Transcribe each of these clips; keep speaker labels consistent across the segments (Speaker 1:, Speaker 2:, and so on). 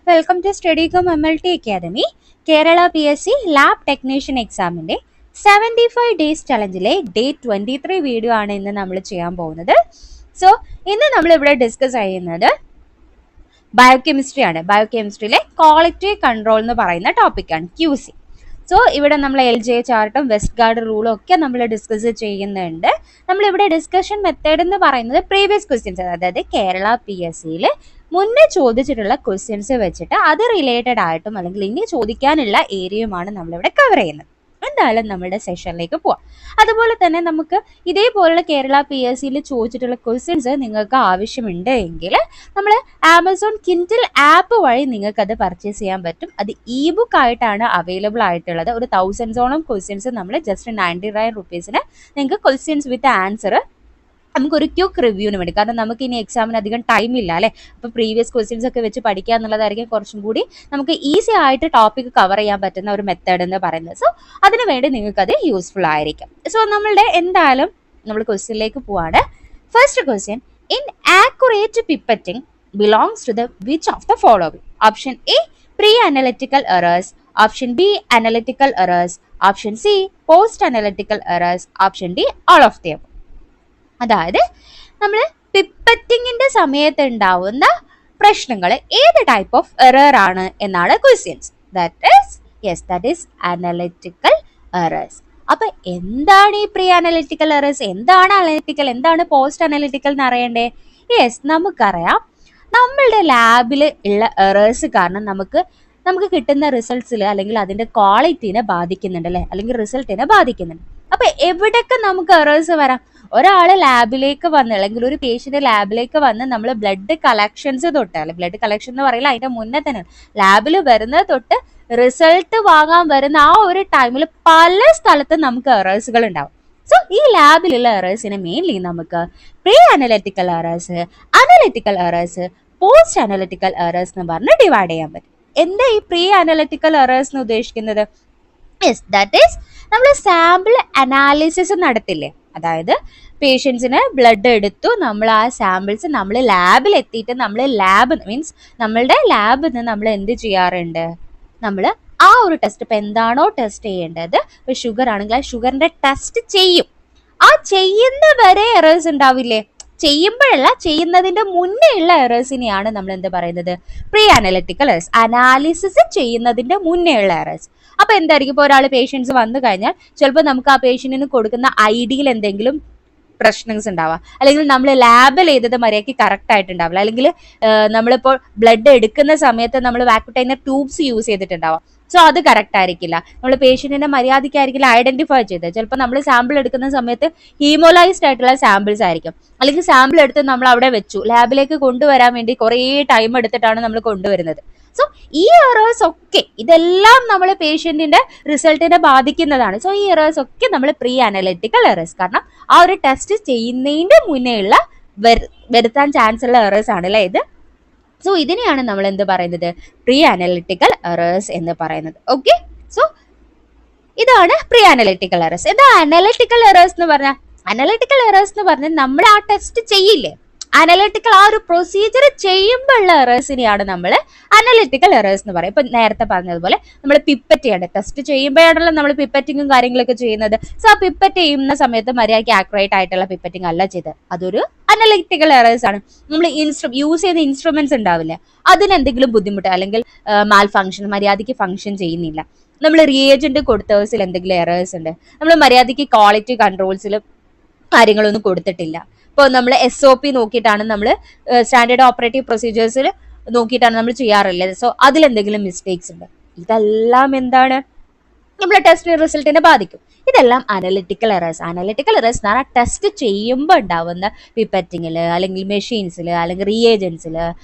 Speaker 1: Welcome to Studycom MLT academy. Kerala PSC lab technician എക്സാമിന്റെ 75 days ചലഞ്ചിലെ day 23 video ആണ് ഇന്ന് നമ്മൾ ചെയ്യാൻ പോകുന്നത്. സോ ഇന്ന് നമ്മൾ ഇവിടെ ഡിസ്കസ് ചെയ്യുന്നത് ബയോകെമിസ്ട്രി ആണ്. ബയോകെമിസ്ട്രിയിലെ ക്വാളിറ്റി കൺട്രോൾ എന്ന് പറയുന്ന ടോപ്പിക്കാണ് QC. സോ ഇവിടെ നമ്മൾ LJ ചാർട്ടും വെസ്റ്റ് ഗാർഡ് റൂളും ഒക്കെ നമ്മൾ ഡിസ്കസ് ചെയ്യുന്നുണ്ട്. നമ്മളിവിടെ ഡിസ്കഷൻ മെത്തേഡ് എന്ന് പറയുന്നത് പ്രീവിയസ് ക്വസ്റ്റ്യൻസ്, അതായത് കേരള PSCയിൽ മുന്നേ ചോദിച്ചിട്ടുള്ള ക്വസ്റ്റ്യൻസ് വെച്ചിട്ട് അത് റിലേറ്റഡ് ആയിട്ടും അല്ലെങ്കിൽ ഇനി ചോദിക്കാനുള്ള ഏരിയയുമാണ് നമ്മളിവിടെ കവർ ചെയ്യുന്നത്. എന്തായാലും നമ്മുടെ സെഷനിലേക്ക് പോവാം. അതുപോലെ തന്നെ നമുക്ക് ഇതേപോലുള്ള കേരള PSCയിൽ ചോദിച്ചിട്ടുള്ള ക്വസ്റ്റ്യൻസ് നിങ്ങൾക്ക് ആവശ്യമുണ്ട് എങ്കിൽ നമ്മൾ ആമസോൺ കിൻഡിൽ ആപ്പ് വഴി നിങ്ങൾക്ക് അത് പർച്ചേസ് ചെയ്യാൻ പറ്റും. അത് ബുക്ക് ആയിട്ടാണ് അവൈലബിൾ ആയിട്ടുള്ളത്. ഒരു 1000 ക്വസ്റ്റ്യൻസ് നമ്മൾ ജസ്റ്റ് 99 rupeesന് നിങ്ങൾക്ക് ക്വസ്റ്റ്യൻസ് വിത്ത് ആൻസർ നമുക്കൊരു ക്വിക്ക് റിവ്യൂവിന് വേണ്ടി, കാരണം നമുക്ക് ഇനി എക്സാമിന് അധികം ടൈം ഇല്ല അല്ലേ. അപ്പോൾ പ്രീവിയസ് ക്വസ്റ്റ്യൻസ് ഒക്കെ വെച്ച് പഠിക്കുക എന്നുള്ളതായിരിക്കും കുറച്ചും കൂടി നമുക്ക് ഈസി ആയിട്ട് ടോപ്പിക് കവർ ചെയ്യാൻ പറ്റുന്ന ഒരു മെത്തേഡ് എന്ന് പറയുന്നത്. സോ അതിനു വേണ്ടി നിങ്ങൾക്കത് യൂസ്ഫുൾ ആയിരിക്കും. സോ നമ്മളുടെ എന്തായാലും നമ്മൾ ക്വസ്റ്റ്യനിലേക്ക് പോവാണ്. First question, inaccurate pipetting belongs to the which of the following? Option A pre analytical errors, option B analytical errors, option C post analytical errors, option D all of the above. അതായത് നമ്മൾ പിപ്പറ്റിങ്ങിന്റെ സമയത്ത് ഉണ്ടാവുന്ന പ്രശ്നങ്ങൾ ഏത് type of error ആണ് എന്നാണ് questions. That is analytical errors. അപ്പൊ എന്താണ് ഈ പ്രീ അനലിറ്റിക്കൽ എറേഴ്സ്, എന്താണ് അനലിറ്റിക്കൽ, എന്താണ് പോസ്റ്റ് അനലിറ്റിക്കൽ എന്ന് അറിയണ്ടേ? യെസ്, നമുക്കറിയാം നമ്മളുടെ ലാബിൽ ഉള്ള എറേഴ്സ് കാരണം നമുക്ക് കിട്ടുന്ന റിസൾട്ട്സിൽ അല്ലെങ്കിൽ അതിന്റെ ക്വാളിറ്റീനെ ബാധിക്കുന്നുണ്ട് അല്ലെ, അല്ലെങ്കിൽ റിസൾട്ടിനെ ബാധിക്കുന്നുണ്ട്. അപ്പൊ എവിടെയൊക്കെ നമുക്ക് എറേഴ്സ് വരാം? ഒരാള് ലാബിലേക്ക് വന്ന് അല്ലെങ്കിൽ ഒരു പേഷ്യന്റ് ലാബിലേക്ക് വന്ന് നമ്മൾ ബ്ലഡ് കളക്ഷൻസ് തൊട്ട്, അല്ലെങ്കിൽ ബ്ലഡ് കളക്ഷൻ എന്ന് പറയില്ല, അതിന്റെ മുന്നേ തന്നെ ലാബിൽ വരുന്നത് തൊട്ട് റിസൾട്ട് വാങ്ങാൻ വരുന്ന ആ ഒരു ടൈമിൽ പല സ്ഥലത്തും നമുക്ക് എറേഴ്സുകൾ ഉണ്ടാവും. സോ ഈ ലാബിലുള്ള എറേഴ്സിനെ മെയിൻലി നമുക്ക് pre analytical errors, analytical errors, post analytical errors എന്ന് പറഞ്ഞ് ഡിവൈഡ് ചെയ്യാൻ പറ്റും. എന്താ ഈ പ്രീ അനലിറ്റിക്കൽ എറേഴ്സ് എന്ന് ഉദ്ദേശിക്കുന്നത്? യെസ്, ദാറ്റ് ഈസ് നമ്മൾ സാമ്പിൾ അനാലിസിസ് നടത്തില്ലേ, അതായത് പേഷ്യൻസിന് ബ്ലഡ് എടുത്തു, നമ്മൾ ആ സാമ്പിൾസ് നമ്മൾ ലാബിൽ എത്തിയിട്ട് നമ്മളുടെ ലാബിൽ നിന്ന് നമ്മൾ എന്ത് ചെയ്യാറുണ്ട്? നമ്മൾ ആ ഒരു ടെസ്റ്റ്, ഇപ്പം എന്താണോ ടെസ്റ്റ് ചെയ്യേണ്ടത്, ഇപ്പം ഷുഗർ ആണെങ്കിൽ ആ ഷുഗറിന്റെ ടെസ്റ്റ് ചെയ്യും. ആ ചെയ്യുന്ന വരെ എറേഴ്സ് ഉണ്ടാവില്ലേ? ചെയ്യുമ്പോഴല്ല, ചെയ്യുന്നതിന്റെ മുന്നേ ഉള്ള എറേഴ്സിനെയാണ് നമ്മൾ എന്ത് പറയുന്നത്? Pre analytical errors. അനാലിസിസ് ചെയ്യുന്നതിന്റെ മുന്നേ ഉള്ള എറേഴ്സ്. അപ്പൊ എന്തായിരിക്കും? ഇപ്പോൾ ഒരാൾ പേഷ്യൻസ് വന്നു കഴിഞ്ഞാൽ ചിലപ്പോൾ നമുക്ക് ആ പേഷ്യന്റിന് കൊടുക്കുന്ന ഐഡിയിൽ എന്തെങ്കിലും പ്രശ്നങ്ങൾ ഉണ്ടാവാം, അല്ലെങ്കിൽ നമ്മൾ ലാബിൽ ചെയ്തത് മര്യാദയ്ക്ക് കറക്റ്റ് ആയിട്ടുണ്ടാവില്ല, അല്ലെങ്കിൽ നമ്മളിപ്പോൾ ബ്ലഡ് എടുക്കുന്ന സമയത്ത് നമ്മൾ വാക്യൂട്ടൈനർ ട്യൂബ്സ് യൂസ് ചെയ്തിട്ടുണ്ടാവാം. സോ അത് കറക്റ്റ് ആയിരിക്കില്ല. നമ്മൾ പേഷ്യന്റിനെ മര്യാദയ്ക്കായിരിക്കില്ല ഐഡന്റിഫൈ ചെയ്തത്. ചിലപ്പോൾ നമ്മൾ സാമ്പിൾ എടുക്കുന്ന സമയത്ത് ഹീമോലൈസ്ഡ് ആയിട്ടുള്ള സാമ്പിൾസ് ആയിരിക്കും, അല്ലെങ്കിൽ സാമ്പിൾ എടുത്ത് നമ്മൾ അവിടെ വെച്ചു, ലാബിലേക്ക് കൊണ്ടുവരാൻ വേണ്ടി കുറേ ടൈം എടുത്തിട്ടാണ് നമ്മൾ കൊണ്ടുവരുന്നത്. സോ ഈ എറേഴ്സ് ഒക്കെ, ഇതെല്ലാം നമ്മൾ പേഷ്യന്റിന്റെ റിസൾട്ടിനെ ബാധിക്കുന്നതാണ്. സോ ഈ എറേഴ്സ് ഒക്കെ നമ്മൾ പ്രീ അനലിറ്റിക്കൽ എറേഴ്സ്, കാരണം ആ ഒരു ടെസ്റ്റ് ചെയ്യുന്നതിന്റെ മുന്നേ ഉള്ള വരുത്താൻ ചാൻസ് ഉള്ള എറേഴ്സ് ആണ് അല്ലേ ഇത്. സോ ഇതിനെയാണ് നമ്മൾ എന്ത് പറയുന്നത്? പ്രീ അനലിറ്റിക്കൽ എറേഴ്സ് എന്ന് പറയുന്നത്. ഓക്കെ, സോ ഇതാണ് പ്രീ അനലിറ്റിക്കൽ എറേഴ്സ്. എന്താ അനലിറ്റിക്കൽ എറേഴ്സ് എന്ന് പറഞ്ഞാൽ? അനലിറ്റിക്കൽ എറേഴ്സ് എന്ന് പറഞ്ഞാൽ നമ്മൾ ആ ടെസ്റ്റ് ചെയ്യില്ലേ, അനലിറ്റിക്കൽ ആ ഒരു പ്രൊസീജിയർ ചെയ്യുമ്പോഴുള്ള എറേഴ്സിനെയാണ് നമ്മൾ അനലിറ്റിക്കൽ എറേഴ്സ് എന്ന് പറയും. ഇപ്പൊ നേരത്തെ പറഞ്ഞതുപോലെ നമ്മൾ പിപ്പറ്റ് ചെയ്യേണ്ടത്, ടെസ്റ്റ് ചെയ്യുമ്പോഴാണല്ലോ നമ്മൾ പിപ്പറ്റിങ്ങും കാര്യങ്ങളൊക്കെ ചെയ്യുന്നത്. സോ ആ പിപ്പറ്റ് ചെയ്യുന്ന സമയത്ത് മര്യാദയ്ക്ക് ആക്യുറേറ്റ് ആയിട്ടുള്ള പിപ്പറ്റിംഗ് അല്ല ചെയ്തത്, അതൊരു അനലിറ്റിക്കൽ എറേഴ്സ് ആണ്. നമ്മൾ യൂസ് ചെയ്യുന്ന ഇൻസ്ട്രുമെന്റ്സ് ഉണ്ടാവില്ലേ, അതിനെന്തെങ്കിലും ബുദ്ധിമുട്ട് അല്ലെങ്കിൽ മാൽ ഫംഗ്ഷൻ, മര്യാദയ്ക്ക് ഫംഗ്ഷൻ ചെയ്യുന്നില്ല. നമ്മൾ റിയേജന്റ് കൊടുത്തതിൽ എന്തെങ്കിലും എറേഴ്സ് ഉണ്ട്, നമ്മൾ മര്യാദയ്ക്ക് ക്വാളിറ്റി കൺട്രോൾസിൽ കാര്യങ്ങളൊന്നും കൊടുത്തിട്ടില്ല. ഇപ്പോൾ നമ്മൾ SOP നോക്കിയിട്ടാണ്, നമ്മൾ സ്റ്റാൻഡേർഡ് ഓപ്പറേറ്റീവ് പ്രൊസീജിയേഴ്സിൽ നോക്കിയിട്ടാണ് നമ്മൾ ചെയ്യാറുള്ളത്. സോ അതിലെന്തെങ്കിലും മിസ്റ്റേക്സ് ഉണ്ട്. ഇതെല്ലാം എന്താണ്? നമ്മുടെ ടെസ്റ്റ് റിസൾട്ടിനെ ബാധിക്കും. ഇതെല്ലാം അനലിറ്റിക്കൽ എറേഴ്സ്. അനലിറ്റിക്കൽ എറേഴ്സ് എന്ന് പറഞ്ഞാൽ ടെസ്റ്റ് ചെയ്യുമ്പോൾ ഉണ്ടാവുന്ന പിപ്പറ്റിങ്ങിൽ, അല്ലെങ്കിൽ മെഷീൻസിൽ, അല്ലെങ്കിൽ റിയേജൻസിൽ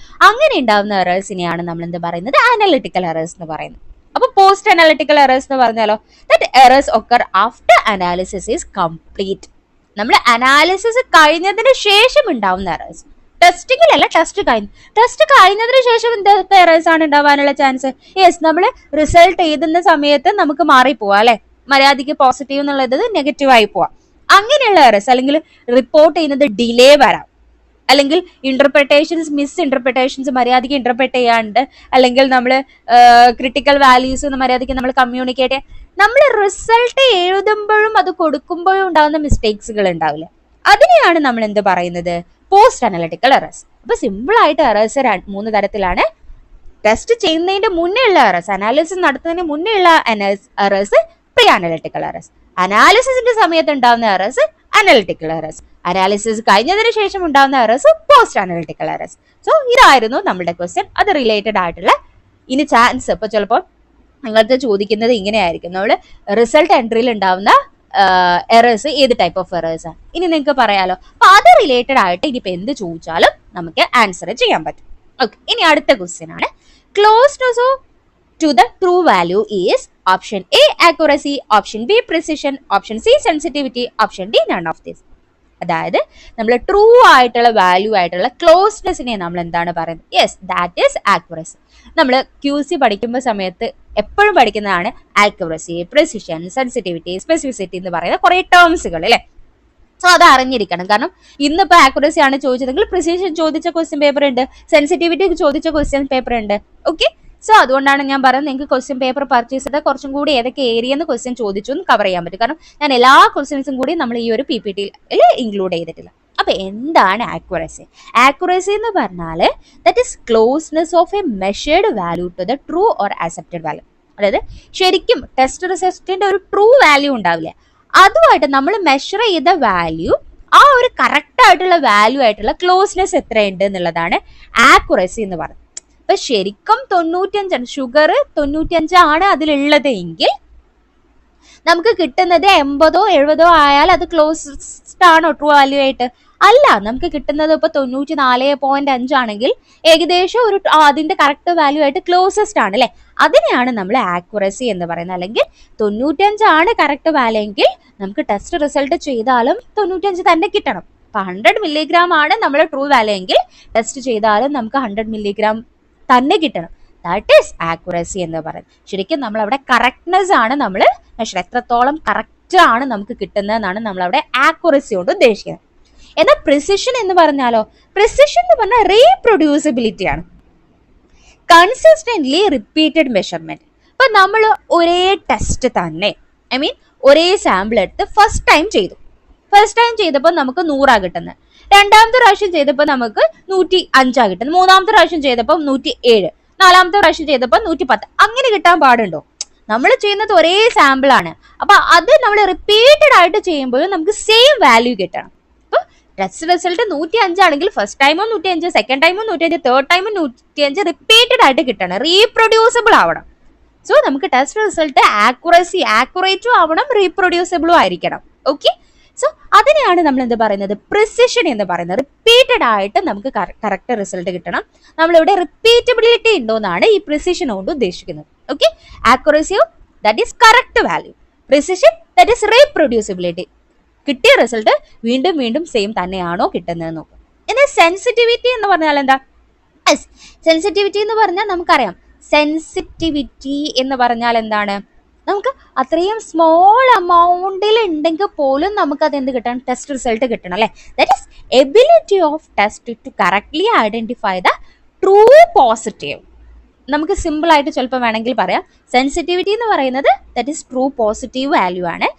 Speaker 1: അങ്ങനെ ഉണ്ടാവുന്ന എറേഴ്സിനെയാണ് നമ്മൾ എന്ത് പറയുന്നത്? അനലിറ്റിക്കൽ എറേഴ്സ് എന്ന് പറയുന്നത്. അപ്പൊ പോസ്റ്റ് അനലിറ്റിക്കൽ എറേഴ്സ് എന്ന് പറഞ്ഞാലോ, that errors occur after analysis is complete. നമ്മൾ അനാലിസിസ് കഴിഞ്ഞതിന് ശേഷം ഉണ്ടാവുന്ന എറേഴ്സ്. ടെസ്റ്റിങ്ങിലല്ല, ടെസ്റ്റ് കഴിഞ്ഞതിന് ശേഷം എന്തൊക്കെ എറേഴ്സ് ആണ് ഉണ്ടാവാനുള്ള ചാൻസ്? യെസ്, നമ്മൾ റിസൾട്ട് എഴുതുന്ന സമയത്ത് നമുക്ക് മാറിപ്പോവാം അല്ലെ, മര്യാദയ്ക്ക് പോസിറ്റീവ് എന്നുള്ളത് നെഗറ്റീവ് ആയി പോവാം. അങ്ങനെയുള്ള എറേഴ്സ്, അല്ലെങ്കിൽ റിപ്പോർട്ട് ചെയ്യുന്നത് ഡിലേ വരാം. അല്ലെങ്കിൽ ഇന്റർപ്രിട്ടേഷൻസ് മിസ് ഇന്റർപ്രിട്ടേഷൻസ് മര്യാദയ്ക്ക് ഇന്റർപ്രിറ്റ് ചെയ്യാണ്ട്, അല്ലെങ്കിൽ നമ്മൾ ക്രിട്ടിക്കൽ വാല്യൂസ് മര്യാദയ്ക്ക് നമ്മൾ കമ്മ്യൂണിക്കേറ്റ് ചെയ്യാൻ, നമ്മൾ റിസൾട്ട് എഴുതുമ്പോഴും അത് കൊടുക്കുമ്പോഴും ഉണ്ടാകുന്ന മിസ്റ്റേക്സുകൾ ഉണ്ടാവില്ല. അതിനെയാണ് നമ്മൾ എന്ത് പറയുന്നത്? Post analytical errors. അപ്പൊ സിമ്പിൾ ആയിട്ട് എറേഴ്സ് 3 തരത്തിലാണ്. ടെസ്റ്റ് ചെയ്യുന്നതിന്റെ മുന്നേ ഉള്ള എറേഴ്സ്, അനാലിസിസ് നടത്തുന്നതിന് മുന്നേ ഉള്ള എറേഴ്സ് പ്രീ അനലിറ്റിക്കൽ എറേഴ്സ്, അനാലിസിസിന്റെ സമയത്ത് ഉണ്ടാകുന്ന എറേഴ്സ് അനലിറ്റിക്കൽ എറേഴ്സ്, അനാലിസിസ് കഴിഞ്ഞതിന് ശേഷം ഉണ്ടാകുന്ന errors post analytical errors. So ഇതായിരുന്നു നമ്മുടെ ക്വസ്റ്റ്യൻ. അത് റിലേറ്റഡ് ആയിട്ടുള്ള ഇനി ചാൻസ് ഇപ്പൊ ചിലപ്പോൾ നിങ്ങൾക്ക് ചോദിക്കുന്നത് ഇങ്ങനെയായിരിക്കും, നമ്മൾ റിസൾട്ട് എൻട്രിയിൽ ഉണ്ടാവുന്ന എറേഴ്സ് ഏത് ടൈപ്പ് ഓഫ് എറേഴ്സ് ആണ് ഇനി നിങ്ങൾക്ക് പറയാലോ. അപ്പൊ അത് റിലേറ്റഡ് ആയിട്ട് ഇനിയിപ്പോ എന്ത് ചോദിച്ചാലും നമുക്ക് ആൻസർ ചെയ്യാൻ പറ്റും. ഓക്കെ, ഇനി അടുത്ത ക്വസ്റ്റ്യൻ ആണ്, closeness to the true value is option A accuracy, option B precision, option C sensitivity, option D none of this. അതായത് നമ്മൾ ട്രൂ ആയിട്ടുള്ള വാല്യൂ ആയിട്ടുള്ള ക്ലോസ്നെസ്സിനെ നമ്മൾ എന്താണ് പറയുന്നത്? Yes, that is accuracy. നമ്മൾ QC പഠിക്കുമ്പോൾ സമയത്ത് എപ്പോഴും പഠിക്കുന്നതാണ് ആക്യുറസി, പ്രിസിഷൻ, സെൻസിറ്റിവിറ്റി, സ്പെസിഫിസിറ്റി എന്ന് പറയുന്ന കുറെ ടേംസുകൾ അല്ലെ. സോ അത് അറിഞ്ഞിരിക്കണം. കാരണം ഇന്നിപ്പോ ആക്യുറസി ആണ് ചോദിച്ചതെങ്കിൽ പ്രിസിഷൻ ചോദിച്ച ക്വസ്റ്റ്യൻ പേപ്പർ ഉണ്ട്, സെൻസിറ്റിവിറ്റി ചോദിച്ച ക്വസ്റ്റ്യൻ പേപ്പർ ഉണ്ട്. ഓക്കെ, സോ അതുകൊണ്ടാണ് ഞാൻ പറയുന്നത് നിങ്ങൾക്ക് ക്വസ്റ്റ്യൻ പേപ്പർ പർച്ചേസ് ചെയ്താൽ കുറച്ചും കൂടി ഏതൊക്കെ ഏരിയ എന്ന് ക്വസ്റ്റ്യൻ ചോദിച്ചു എന്ന് കവർ ചെയ്യാൻ പറ്റും. കാരണം ഞാൻ എല്ലാ ക്വസ്റ്റ്യൻസും കൂടി നമ്മൾ ഈ ഒരു PPT-യിൽ ഇൻക്ലൂഡ് ചെയ്തിട്ടില്ല. അപ്പൊ എന്താണ് ആക്യുറസി? ആക്യുറസി എന്ന് പറഞ്ഞാൽ that is closeness of a measured value to the true or accepted value. അതായത് ശരിക്കും ടെസ്റ്റ് റിസൾട്ടിന്റെ ഒരു ട്രൂ വാല്യൂ ഉണ്ടാവില്ല, അതുമായിട്ട് നമ്മൾ മെഷർ ചെയ്ത വാല്യൂ ആ ഒരു കറക്റ്റ് ആയിട്ടുള്ള വാല്യൂ ആയിട്ടുള്ള ക്ലോസ്നെസ് എത്രയുണ്ട് എന്നുള്ളതാണ് ആക്യുറസി എന്ന് പറയുന്നത്. അപ്പൊ ശരിക്കും 95 ഷുഗർ 95 ആണ് അതിലുള്ളത് എങ്കിൽ നമുക്ക് കിട്ടുന്നത് 80 70 ആയാൽ അത് ക്ലോസ്ഡ് ആണോ ട്രൂ വാല്യൂ ആയിട്ട്? അല്ല, നമുക്ക് കിട്ടുന്നത് ഇപ്പൊ 94.5 ആണെങ്കിൽ ഏകദേശം ഒരു അതിന്റെ കറക്റ്റ് വാല്യൂ ആയിട്ട് ക്ലോസസ്റ്റ് ആണ് അല്ലെ. അതിനെയാണ് നമ്മൾ ആക്യുറസി എന്ന് പറയുന്നത്. അല്ലെങ്കിൽ 95 ആണ് കറക്റ്റ് വാല്യൂ എങ്കിൽ നമുക്ക് ടെസ്റ്റ് റിസൾട്ട് ചെയ്താലും 95 തന്നെ കിട്ടണം. അപ്പൊ 100 മില്ലിഗ്രാം ആണ് നമ്മൾ ട്രൂ വാല്യൂ എങ്കിൽ ടെസ്റ്റ് ചെയ്താലും നമുക്ക് 100 മില്ലിഗ്രാം തന്നെ കിട്ടണം. ദാറ്റ് ഈസ് ആക്യുറസി എന്ന് പറയുന്നത്. ശരിക്കും നമ്മൾ അവിടെ കറക്റ്റ്നെസ് ആണ് നമ്മൾ മെഷർ, എത്രത്തോളം കറക്റ്റ് ആണ് നമുക്ക് കിട്ടുന്നതെന്നാണ് നമ്മൾ അവിടെ ആക്യുറസി കൊണ്ട് ഉദ്ദേശിക്കുന്നത്. എന്നാൽ പ്രിസിഷൻ എന്ന് പറഞ്ഞാലോ, പ്രിസിഷൻ എന്ന് പറഞ്ഞാൽ റീപ്രൊഡ്യൂസിബിലിറ്റി ആണ്, കൺസിസ്റ്റന്റ്ലി റിപ്പീറ്റഡ് മെഷർമെന്റ്. അപ്പൊ നമ്മൾ ഒരേ ടെസ്റ്റ് തന്നെ, ഐ മീൻ ഒരേ സാമ്പിൾ എടുത്ത് ഫസ്റ്റ് ടൈം ചെയ്തപ്പോൾ നമുക്ക് 100 കിട്ടുന്നത്, രണ്ടാമത്തെ പ്രാവശ്യം ചെയ്തപ്പോൾ നമുക്ക് 105 കിട്ടുന്നത്, മൂന്നാമത്തെ പ്രാവശ്യം ചെയ്തപ്പോൾ 107, നാലാമത്തെ പ്രാവശ്യം ചെയ്തപ്പോൾ 110. അങ്ങനെ കിട്ടാൻ പാടുണ്ടോ? നമ്മൾ ചെയ്യുന്നത് ഒരേ സാമ്പിൾ ആണ്. അപ്പൊ അത് നമ്മൾ റിപ്പീറ്റഡ് ആയിട്ട് ചെയ്യുമ്പോഴും നമുക്ക് സെയിം വാല്യൂ കിട്ടണം. അപ്പൊ ടെസ്റ്റ് റിസൾട്ട് 105 ആണെങ്കിൽ ഫസ്റ്റ് ടൈമും 105, സെക്കൻഡ് ടൈമും 105, തേർഡ് ടൈമും 105 റിപ്പീറ്റഡ് ആയിട്ട് കിട്ടണം, റീപ്രൊഡ്യൂസിബിൾ ആവണം. സോ നമുക്ക് ടെസ്റ്റ് റിസൾട്ട് ആക്യുറേറ്റും ആവണം, റീപ്രൊഡ്യൂസിബിളും ആയിരിക്കണം. ഓക്കെ, സോ അതിനെയാണ് നമ്മൾ എന്ത് പറയുന്നത്? പ്രിസിഷൻ എന്ന് പറയുന്നത്. റിപ്പീറ്റഡ് ആയിട്ട് നമുക്ക് കറക്റ്റ് റിസൾട്ട് കിട്ടണം. നമ്മളിവിടെ റിപ്പീറ്റബിലിറ്റി ഉണ്ടോ എന്നാണ് ഈ പ്രിസിഷൻ കൊണ്ട് ഉദ്ദേശിക്കുന്നത്. Okay, accuracy that is correct value, precision that is reproducibility, കിട്ടിയ റിസൾട്ട് വീണ്ടും വീണ്ടും സെയിം തന്നെയാണോ കിട്ടുന്നത് നോക്കും. എന്നാൽ സെൻസിറ്റിവിറ്റി എന്ന് പറഞ്ഞാൽ എന്താ? സെൻസിറ്റിവിറ്റി എന്ന് പറഞ്ഞാൽ നമുക്കറിയാം, സെൻസിറ്റിവിറ്റി എന്ന് പറഞ്ഞാൽ എന്താണ്? നമുക്ക് അത്രയും സ്മോൾ എമൗണ്ടിൽ ഉണ്ടെങ്കിൽ പോലും നമുക്ക് അത് എന്ത് കിട്ടണം? ടെസ്റ്റ് റിസൾട്ട് കിട്ടണം അല്ലെ. That is ability of test to correctly identify the true positive. നമുക്ക് സിമ്പിൾ ആയിട്ട് ചിലപ്പോൾ വേണമെങ്കിൽ പറയാം, സെൻസിറ്റിവിറ്റി എന്ന് പറയുന്നത് that is true positive value ആണ്.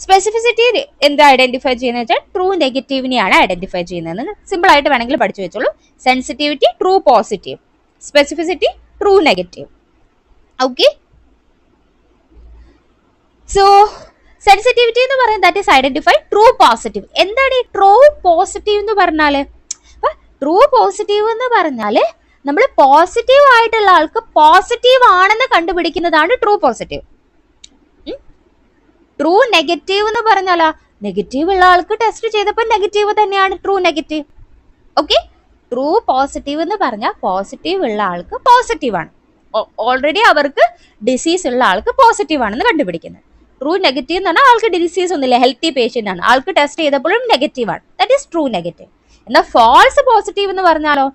Speaker 1: സ്പെസിഫിസിറ്റി എന്താ ഐഡന്റിഫൈ ചെയ്യുന്നത് വെച്ചാൽ ട്രൂ നെഗറ്റീവിനെയാണ് ഐഡന്റിഫൈ ചെയ്യുന്നത്. സിമ്പിൾ ആയിട്ട് വേണമെങ്കിൽ പഠിച്ചു വെച്ചോളൂ. Sensitivity true positive, specificity true negative. Okay, so sensitivity എന്ന് പറയുന്നത് that is identify true positive. എന്താണ് ഈ ട്രൂ പോസിറ്റീവ് എന്ന് പറഞ്ഞാല്? അപ്പൊ ട്രൂ പോസിറ്റീവ് എന്ന് പറഞ്ഞാല് നമ്മൾ പോസിറ്റീവ് ആയിട്ടുള്ള ആൾക്ക് പോസിറ്റീവ് ആണെന്ന് കണ്ടുപിടിക്കുന്നതാണ് ട്രൂ പോസിറ്റീവ്. ട്രൂ നെഗറ്റീവ് എന്ന് പറഞ്ഞാലോ, നെഗറ്റീവ് ഉള്ള ആൾക്ക് ടെസ്റ്റ് ചെയ്തപ്പോൾ നെഗറ്റീവ് തന്നെയാണ് true negative. Okay, true positive എന്ന് പറഞ്ഞാൽ പോസിറ്റീവ് ഉള്ള ആൾക്ക് പോസിറ്റീവ് ആണ്, ഓൾറെഡി അവർക്ക് ഡിസീസ് ഉള്ള ആൾക്ക് പോസിറ്റീവ് ആണെന്ന് കണ്ടുപിടിക്കുന്നത്. ട്രൂ നെഗറ്റീവ് എന്ന് പറഞ്ഞാൽ ആൾക്ക് ഡിസീസ് ഒന്നുമില്ല, ഹെൽത്തി പേഷ്യന്റ് ആണ്, ആൾക്ക് ടെസ്റ്റ് ചെയ്തപ്പോഴും നെഗറ്റീവ് ആണ്, ദാറ്റ് ഈസ് ട്രൂ നെഗറ്റീവ്. എന്നാൽ ഫാൾസ് പോസിറ്റീവ് എന്ന് പറഞ്ഞാലോ,